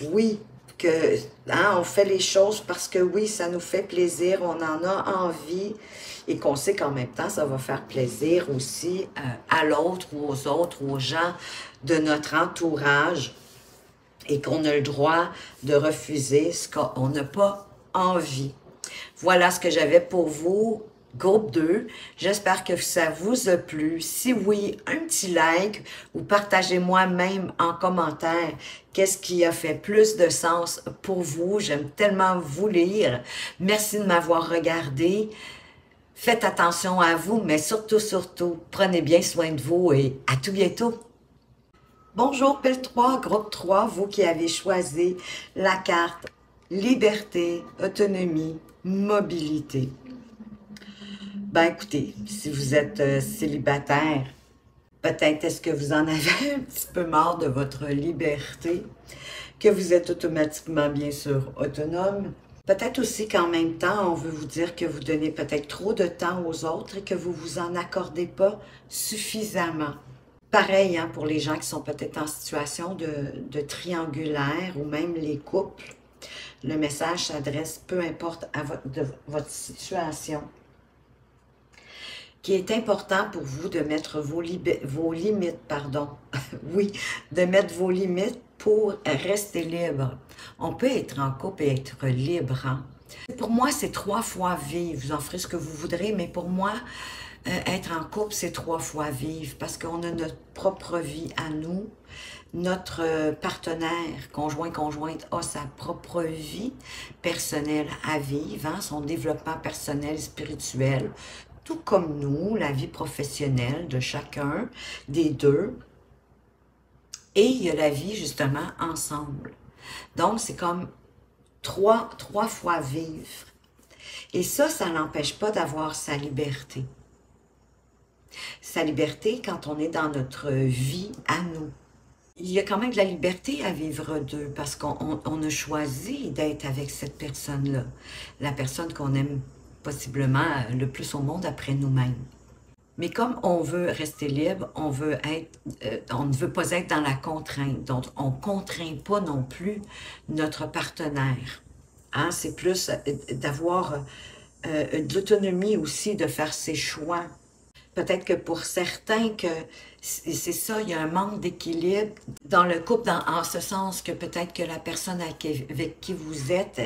Oui, on fait les choses parce que oui, ça nous fait plaisir, on en a envie et qu'on sait qu'en même temps, ça va faire plaisir aussi à l'autre ou aux autres, aux gens de notre entourage et qu'on a le droit de refuser ce qu'on n'a pas envie. Voilà ce que j'avais pour vous, groupe 2. J'espère que ça vous a plu. Si oui, un petit like ou partagez-moi même en commentaire qu'est-ce qui a fait plus de sens pour vous. J'aime tellement vous lire. Merci de m'avoir regardé. Faites attention à vous, mais surtout, prenez bien soin de vous et à tout bientôt. Bonjour, pile 3, groupe 3, vous qui avez choisi la carte liberté, autonomie, mobilité. Ben écoutez, si vous êtes célibataire, peut-être est-ce que vous en avez un petit peu marre de votre liberté, que vous êtes automatiquement, bien sûr, autonome. Peut-être aussi qu'en même temps, on veut vous dire que vous donnez peut-être trop de temps aux autres et que vous vous en accordez pas suffisamment. Pareil, hein, pour les gens qui sont peut-être en situation de triangulaire ou même les couples. Le message s'adresse peu importe à votre situation. Qu'il est important pour vous de mettre vos limites, pardon. Oui, de mettre vos limites pour rester libre. On peut être en couple et être libre. Hein? Pour moi, c'est 3 fois vivre. Vous en ferez ce que vous voudrez, mais pour moi, être en couple, c'est 3 fois vivre parce qu'on a notre propre vie à nous. Notre partenaire, conjoint, conjointe, a sa propre vie personnelle à vivre, hein, son développement personnel, spirituel, tout comme nous, la vie professionnelle de chacun des deux. Et il y a la vie, justement, ensemble. Donc, c'est comme trois fois vivre. Et ça n'empêche pas d'avoir sa liberté. Sa liberté quand on est dans notre vie à nous. Il y a quand même de la liberté à vivre deux parce qu'on a choisi d'être avec cette personne-là. La personne qu'on aime possiblement le plus au monde après nous-mêmes. Mais comme on veut rester libre, on ne veut pas être dans la contrainte. Donc, on ne contraint pas non plus notre partenaire. Hein? C'est plus d'avoir de l'autonomie aussi, de faire ses choix. Peut-être que pour certains, c'est ça, il y a un manque d'équilibre dans le couple, en ce sens que peut-être que la personne avec qui vous êtes,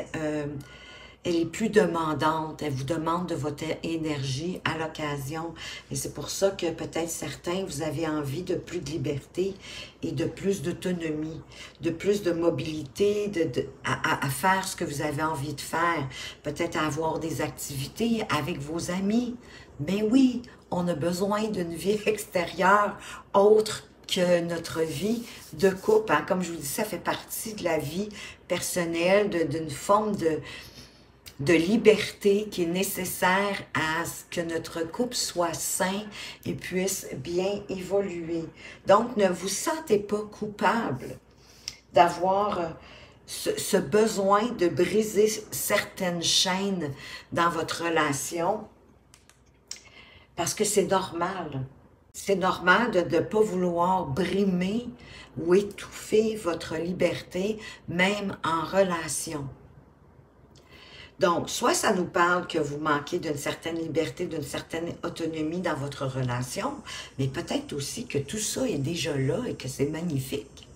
elle est plus demandante, elle vous demande de votre énergie à l'occasion. Et c'est pour ça que peut-être certains, vous avez envie de plus de liberté et de plus d'autonomie, de plus de mobilité, à faire ce que vous avez envie de faire. Peut-être à avoir des activités avec vos amis. Mais oui, on a besoin d'une vie extérieure autre que notre vie de couple. Hein. Comme je vous dis, ça fait partie de la vie personnelle, d'une forme de liberté qui est nécessaire à ce que notre couple soit sain et puisse bien évoluer. Donc, ne vous sentez pas coupable d'avoir ce besoin de briser certaines chaînes dans votre relation parce que c'est normal. C'est normal de ne pas vouloir brimer ou étouffer votre liberté, même en relation. Donc, soit ça nous parle que vous manquez d'une certaine liberté, d'une certaine autonomie dans votre relation, mais peut-être aussi que tout ça est déjà là et que c'est magnifique.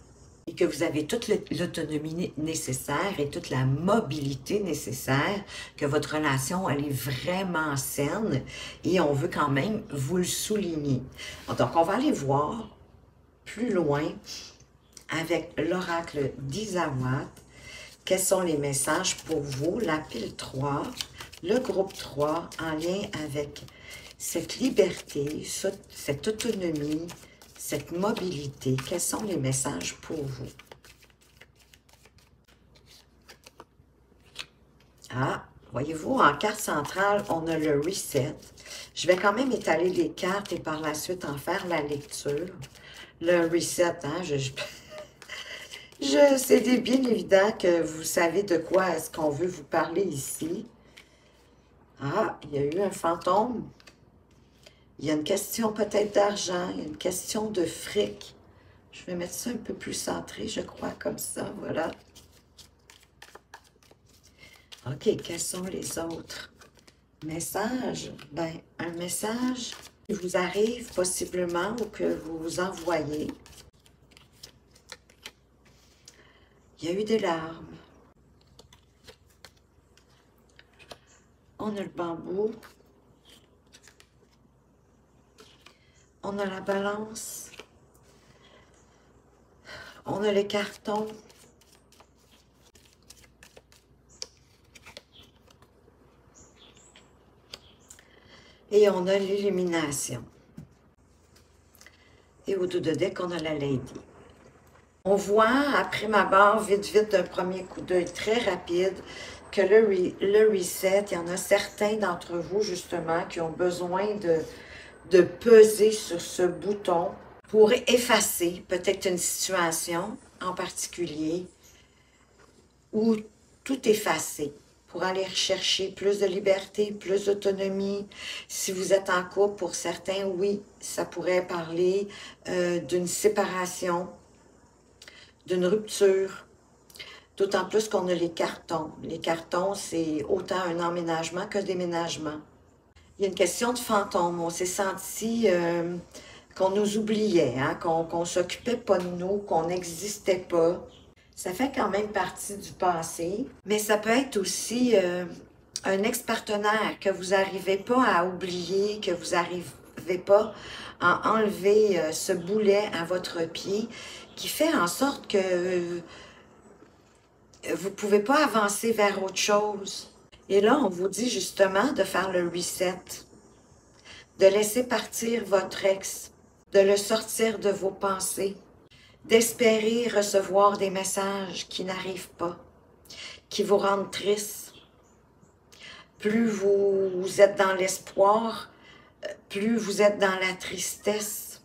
Et que vous avez toute l'autonomie nécessaire et toute la mobilité nécessaire, que votre relation, elle est vraiment saine et on veut quand même vous le souligner. Donc, on va aller voir plus loin avec l'oracle d'Isawat. Quels sont les messages pour vous, la pile 3, le groupe 3, en lien avec cette liberté, cette autonomie, cette mobilité? Quels sont les messages pour vous? Ah, voyez-vous, en carte centrale, on a le reset. Je vais quand même étaler les cartes et par la suite en faire la lecture. Le reset, hein, c'est bien évident que vous savez de quoi est-ce qu'on veut vous parler ici. Ah, il y a eu un fantôme. Il y a une question peut-être d'argent, il y a une question de fric. Je vais mettre ça un peu plus centré, je crois, comme ça, voilà. OK, quels sont les autres messages? Ben, un message qui vous arrive possiblement ou que vous vous envoyez. Il y a eu des larmes. On a le bambou. On a la balance. On a les cartons. Et on a l'illumination. Et au dos de deck, on a la lady. On voit, après ma barre, vite, d'un premier coup d'œil très rapide, que le reset, il y en a certains d'entre vous, justement, qui ont besoin de peser sur ce bouton pour effacer peut-être une situation en particulier, ou tout effacer pour aller chercher plus de liberté, plus d'autonomie. Si vous êtes en couple, pour certains, oui, ça pourrait parler d'une séparation, d'une rupture. D'autant plus qu'on a les cartons. Les cartons, c'est autant un emménagement qu'un déménagement. Il y a une question de fantôme. On s'est senti qu'on nous oubliait, hein, qu'on ne s'occupait pas de nous, qu'on n'existait pas. Ça fait quand même partie du passé, mais ça peut être aussi un ex-partenaire que vous n'arrivez pas à oublier, que vous n'arrivez pas à enlever ce boulet à votre pied, qui fait en sorte que vous ne pouvez pas avancer vers autre chose. Et là, on vous dit justement de faire le reset, de laisser partir votre ex, de le sortir de vos pensées, d'espérer recevoir des messages qui n'arrivent pas, qui vous rendent triste. Plus vous êtes dans l'espoir, plus vous êtes dans la tristesse.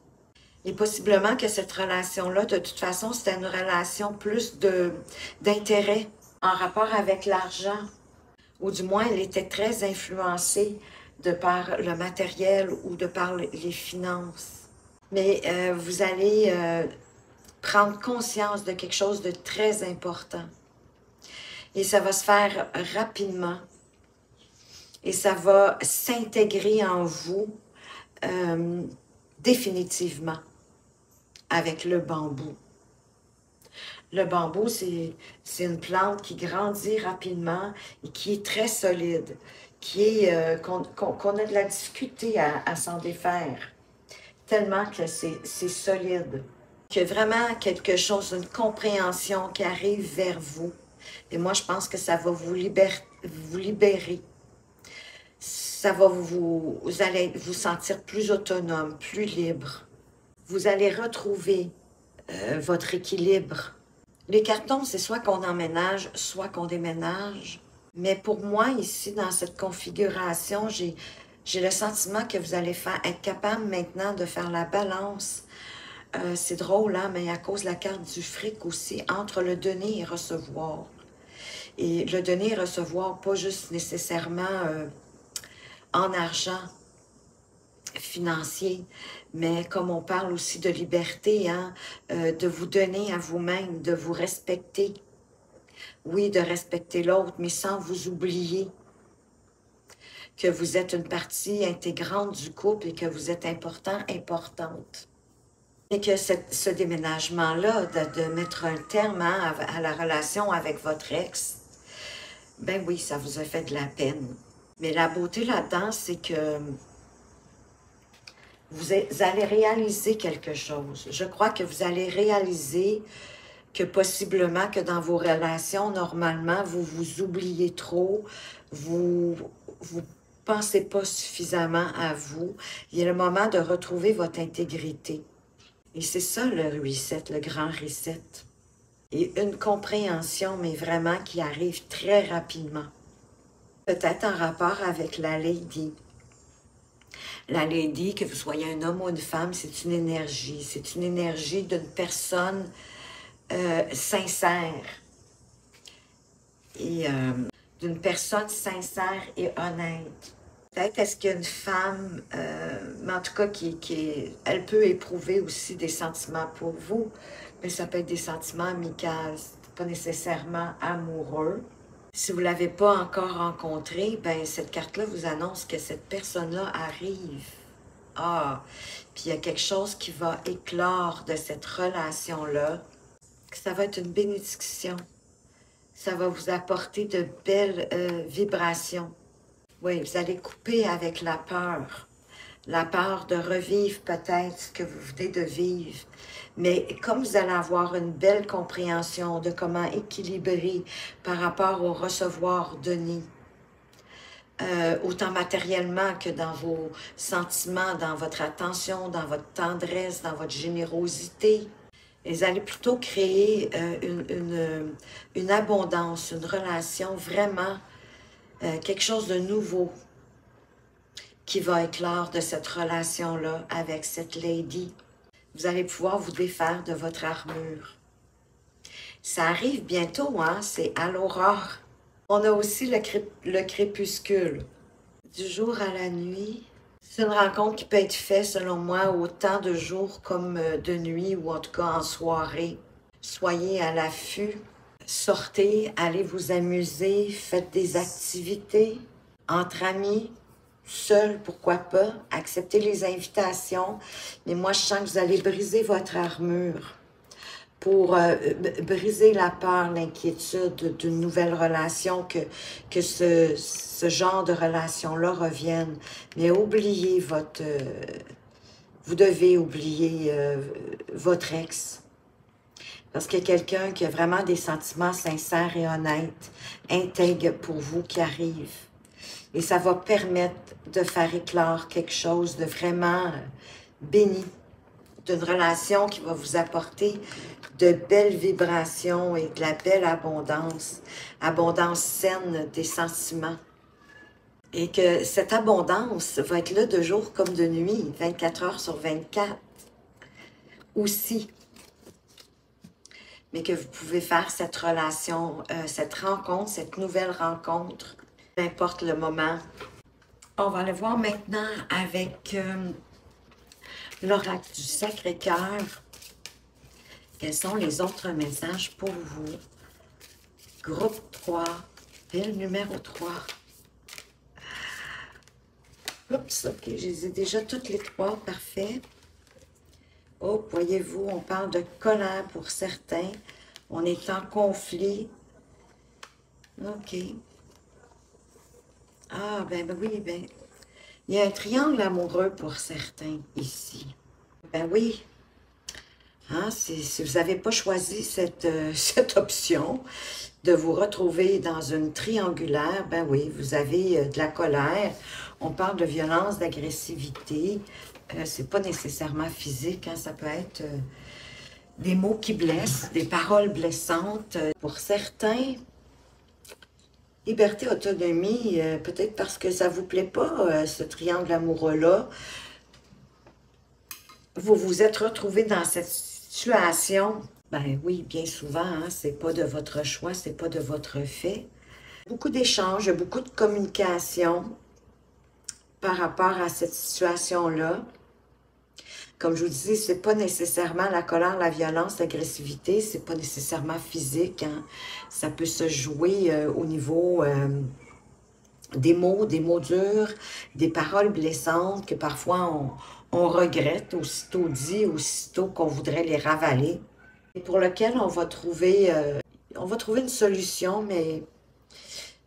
Et possiblement que cette relation-là, de toute façon, c'était une relation plus d'intérêt en rapport avec l'argent. Ou du moins, elle était très influencée de par le matériel ou de par les finances. Mais vous allez prendre conscience de quelque chose de très important. Et ça va se faire rapidement. Et ça va s'intégrer en vous définitivement avec le bambou. Le bambou, c'est une plante qui grandit rapidement et qui est très solide, qu'on a de la difficulté à s'en défaire, tellement que c'est solide. Qu'il y a vraiment quelque chose, une compréhension qui arrive vers vous. Et moi, je pense que ça va vous libérer. Ça va vous allez vous sentir plus autonome, plus libre. Vous allez retrouver votre équilibre. Les cartons, c'est soit qu'on emménage, soit qu'on déménage. Mais pour moi, ici, dans cette configuration, j'ai le sentiment que vous allez être capable maintenant de faire la balance. C'est drôle, hein, mais à cause de la carte du fric aussi, entre le donner et recevoir. Et le donner et recevoir, pas juste nécessairement en argent financier, mais comme on parle aussi de liberté, hein, de vous donner à vous-même, de vous respecter. Oui, de respecter l'autre, mais sans vous oublier que vous êtes une partie intégrante du couple et que vous êtes important, importante. Et que ce déménagement-là, de mettre un terme hein, à la relation avec votre ex, ben oui, ça vous a fait de la peine. Mais la beauté là-dedans, c'est que vous allez réaliser quelque chose. Je crois que vous allez réaliser que possiblement que dans vos relations, normalement, vous vous oubliez trop, vous pensez pas suffisamment à vous. Il y a le moment de retrouver votre intégrité. Et c'est ça le reset, le grand reset. Et une compréhension, mais vraiment qui arrive très rapidement. Peut-être en rapport avec la lady. La lady, que vous soyez un homme ou une femme, c'est une énergie. C'est une énergie d'une personne sincère. Et d'une personne sincère et honnête. Peut-être est-ce qu'il y a une femme, mais en tout cas, elle peut éprouver aussi des sentiments pour vous, mais ça peut être des sentiments amicaux, pas nécessairement amoureux. Si vous ne l'avez pas encore rencontré, ben cette carte-là vous annonce que cette personne-là arrive. Ah, puis il y a quelque chose qui va éclore de cette relation-là, que ça va être une bénédiction. Ça va vous apporter de belles vibrations. Oui, vous allez couper avec la peur de revivre peut-être ce que vous venez de vivre. Mais comme vous allez avoir une belle compréhension de comment équilibrer par rapport au recevoir donné, autant matériellement que dans vos sentiments, dans votre attention, dans votre tendresse, dans votre générosité, vous allez plutôt créer une abondance, une relation vraiment, quelque chose de nouveau qui va éclore de cette relation-là avec cette lady. Vous allez pouvoir vous défaire de votre armure. Ça arrive bientôt, hein? C'est à l'aurore. On a aussi le crépuscule. Du jour à la nuit, c'est une rencontre qui peut être faite, selon moi, autant de jours comme de nuit ou en tout cas en soirée. Soyez à l'affût, sortez, allez vous amuser, faites des activités entre amis, seul, pourquoi pas, acceptez les invitations. Mais moi, je sens que vous allez briser votre armure pour briser la peur, l'inquiétude d'une nouvelle relation, que ce genre de relation-là revienne. Mais oubliez votre... vous devez oublier votre ex. Parce qu'il y a quelqu'un qui a vraiment des sentiments sincères et honnêtes, intègres pour vous qui arrive. Et ça va permettre de faire éclore quelque chose de vraiment béni, d'une relation qui va vous apporter de belles vibrations et de la belle abondance, abondance saine des sentiments. Et que cette abondance va être là de jour comme de nuit, 24 heures sur 24 aussi. Mais que vous pouvez faire cette relation, cette rencontre, cette nouvelle rencontre, peu importe le moment. On va aller voir maintenant avec l'oracle du Sacré-Cœur. Quels sont les autres messages pour vous? Groupe 3, pile numéro 3. Oups, ok, je les ai déjà toutes les trois, parfait. Oh, voyez-vous, on parle de colère pour certains. On est en conflit. Ok. Ah, ben oui, ben, il y a un triangle amoureux pour certains ici. Ben oui. Hein, si vous n'avez pas choisi cette option de vous retrouver dans une triangulaire, ben oui, vous avez de la colère. On parle de violence, d'agressivité. C'est pas nécessairement physique, hein, ça peut être des mots qui blessent, des paroles blessantes. Pour certains, liberté, autonomie, peut-être parce que ça ne vous plaît pas, ce triangle amoureux-là. Vous vous êtes retrouvé dans cette situation. Ben oui, bien souvent, hein, c'est pas de votre choix, c'est pas de votre fait. Beaucoup d'échanges, beaucoup de communication par rapport à cette situation-là. Comme je vous disais, c'est pas nécessairement la colère, la violence, l'agressivité, c'est pas nécessairement physique, hein. Ça peut se jouer au niveau des mots durs, des paroles blessantes que parfois on regrette, aussitôt dit, aussitôt qu'on voudrait les ravaler. Et pour lequel on va trouver une solution, mais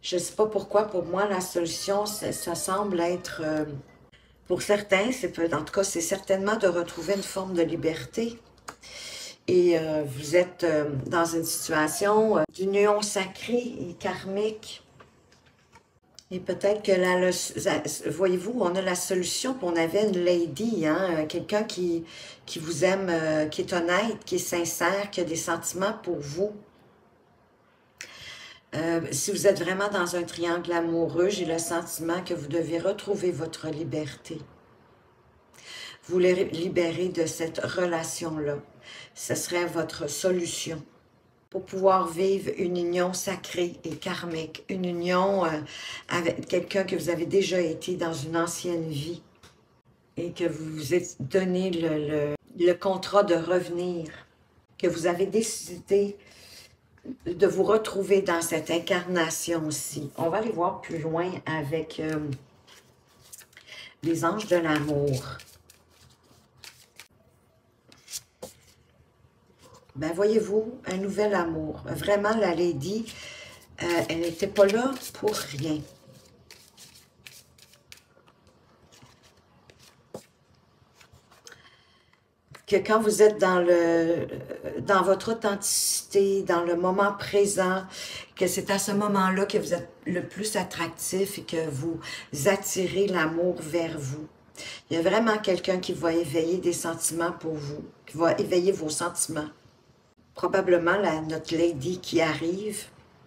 je ne sais pas pourquoi, pour moi, la solution, ça semble être, pour certains, en tout cas, c'est certainement de retrouver une forme de liberté. Et vous êtes dans une situation d'union sacrée et karmique. Et peut-être que, voyez-vous, on a la solution, puis on avait une lady, hein, quelqu'un qui vous aime, qui est honnête, qui est sincère, qui a des sentiments pour vous. Si vous êtes vraiment dans un triangle amoureux, j'ai le sentiment que vous devez retrouver votre liberté. Vous libérer de cette relation-là. Ce serait votre solution pour pouvoir vivre une union sacrée et karmique, une union avec quelqu'un que vous avez déjà été dans une ancienne vie et que vous vous êtes donné le contrat de revenir, que vous avez décidé de vous retrouver dans cette incarnation-ci. On va aller voir plus loin avec les anges de l'amour. Ben voyez-vous, un nouvel amour. Vraiment, la lady, elle n'était pas là pour rien. Que quand vous êtes dans votre authenticité, dans le moment présent, que c'est à ce moment-là que vous êtes le plus attractif et que vous attirez l'amour vers vous. Il y a vraiment quelqu'un qui va éveiller des sentiments pour vous, qui va éveiller vos sentiments. Probablement notre lady qui arrive.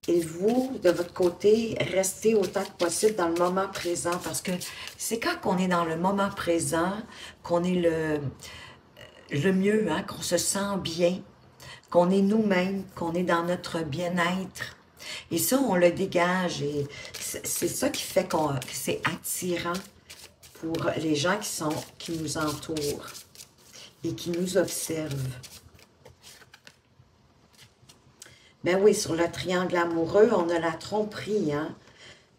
Et vous, de votre côté, restez autant que possible dans le moment présent parce que c'est quand on est dans le moment présent qu'on est le mieux, hein, qu'on se sent bien, qu'on est nous-mêmes, qu'on est dans notre bien-être. Et ça, on le dégage et c'est ça qui fait que c'est attirant pour les gens qui nous entourent et qui nous observent. Ben oui, sur le triangle amoureux, on a la tromperie, hein?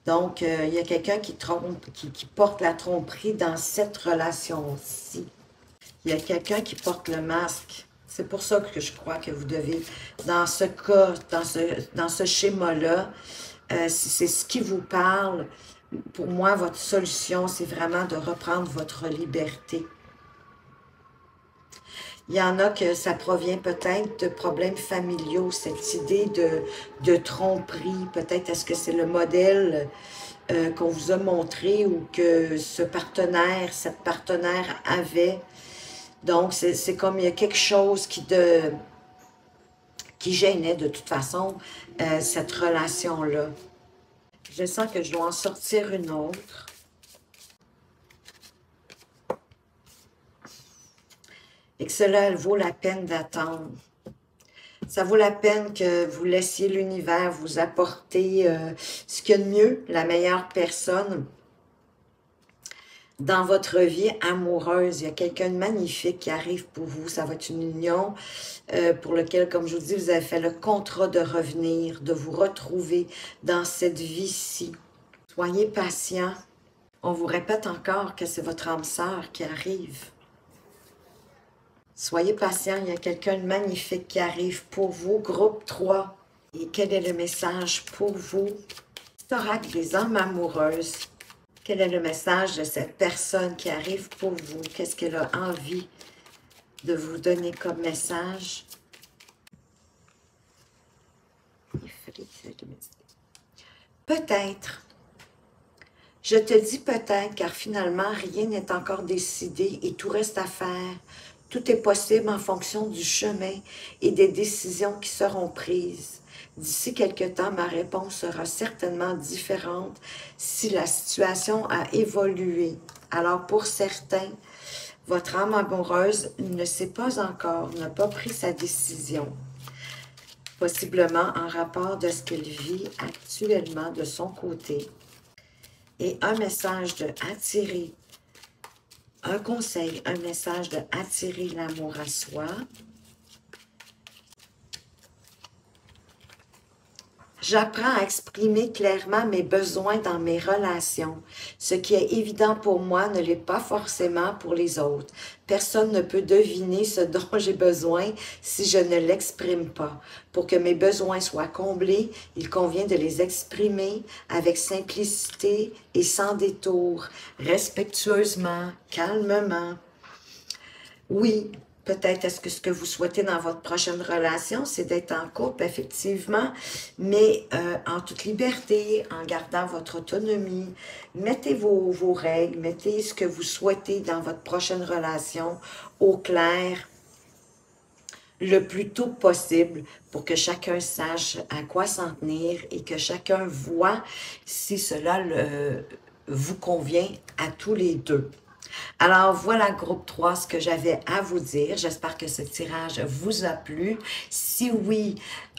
Donc, il y a quelqu'un qui porte la tromperie dans cette relation-ci. Il y a quelqu'un qui porte le masque. C'est pour ça que je crois que vous devez, dans ce cas, dans ce schéma-là, si c'est ce qui vous parle, pour moi, votre solution, c'est vraiment de reprendre votre liberté. Il y en a que ça provient peut-être de problèmes familiaux, cette idée de tromperie. Peut-être est-ce que c'est le modèle qu'on vous a montré ou que cette partenaire avait. Donc, c'est comme il y a quelque chose qui gênait de toute façon cette relation-là. Je sens que je dois en sortir une autre. Et que cela vaut la peine d'attendre. Ça vaut la peine que vous laissiez l'univers vous apporter ce qu'il y a de mieux, la meilleure personne. Dans votre vie amoureuse, il y a quelqu'un de magnifique qui arrive pour vous. Ça va être une union pour laquelle, comme je vous dis, vous avez fait le contrat de revenir, de vous retrouver dans cette vie-ci. Soyez patient. On vous répète encore que c'est votre âme sœur qui arrive. Soyez patient, il y a quelqu'un de magnifique qui arrive pour vous. Groupe 3. Et quel est le message pour vous? Oracle des âmes amoureuses. Quel est le message de cette personne qui arrive pour vous? Qu'est-ce qu'elle a envie de vous donner comme message? Peut-être. Je te dis peut-être, car finalement, rien n'est encore décidé et tout reste à faire. Tout est possible en fonction du chemin et des décisions qui seront prises. D'ici quelque temps, ma réponse sera certainement différente si la situation a évolué. Alors pour certains, votre âme amoureuse ne sait pas encore, n'a pas pris sa décision. Possiblement en rapport de ce qu'elle vit actuellement de son côté. Et un message de attirer. Un conseil, un message de attirer l'amour à soi. J'apprends à exprimer clairement mes besoins dans mes relations. Ce qui est évident pour moi ne l'est pas forcément pour les autres. Personne ne peut deviner ce dont j'ai besoin si je ne l'exprime pas. Pour que mes besoins soient comblés, il convient de les exprimer avec simplicité et sans détour, respectueusement, calmement. Oui, peut-être est-ce que ce que vous souhaitez dans votre prochaine relation, c'est d'être en couple, effectivement, mais en toute liberté, en gardant votre autonomie. Mettez vos règles, mettez ce que vous souhaitez dans votre prochaine relation au clair le plus tôt possible pour que chacun sache à quoi s'en tenir et que chacun voit si cela vous convient à tous les deux. Alors, voilà, groupe 3, ce que j'avais à vous dire. J'espère que ce tirage vous a plu. Si oui,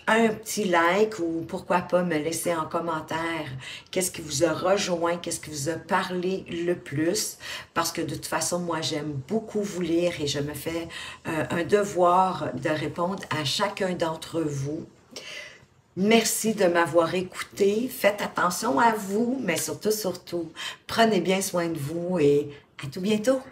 un petit like ou pourquoi pas me laisser en commentaire qu'est-ce qui vous a rejoint, qu'est-ce qui vous a parlé le plus. Parce que de toute façon, moi, j'aime beaucoup vous lire et je me fais un devoir de répondre à chacun d'entre vous. Merci de m'avoir écouté. Faites attention à vous, mais surtout, prenez bien soin de vous et à tout bientôt.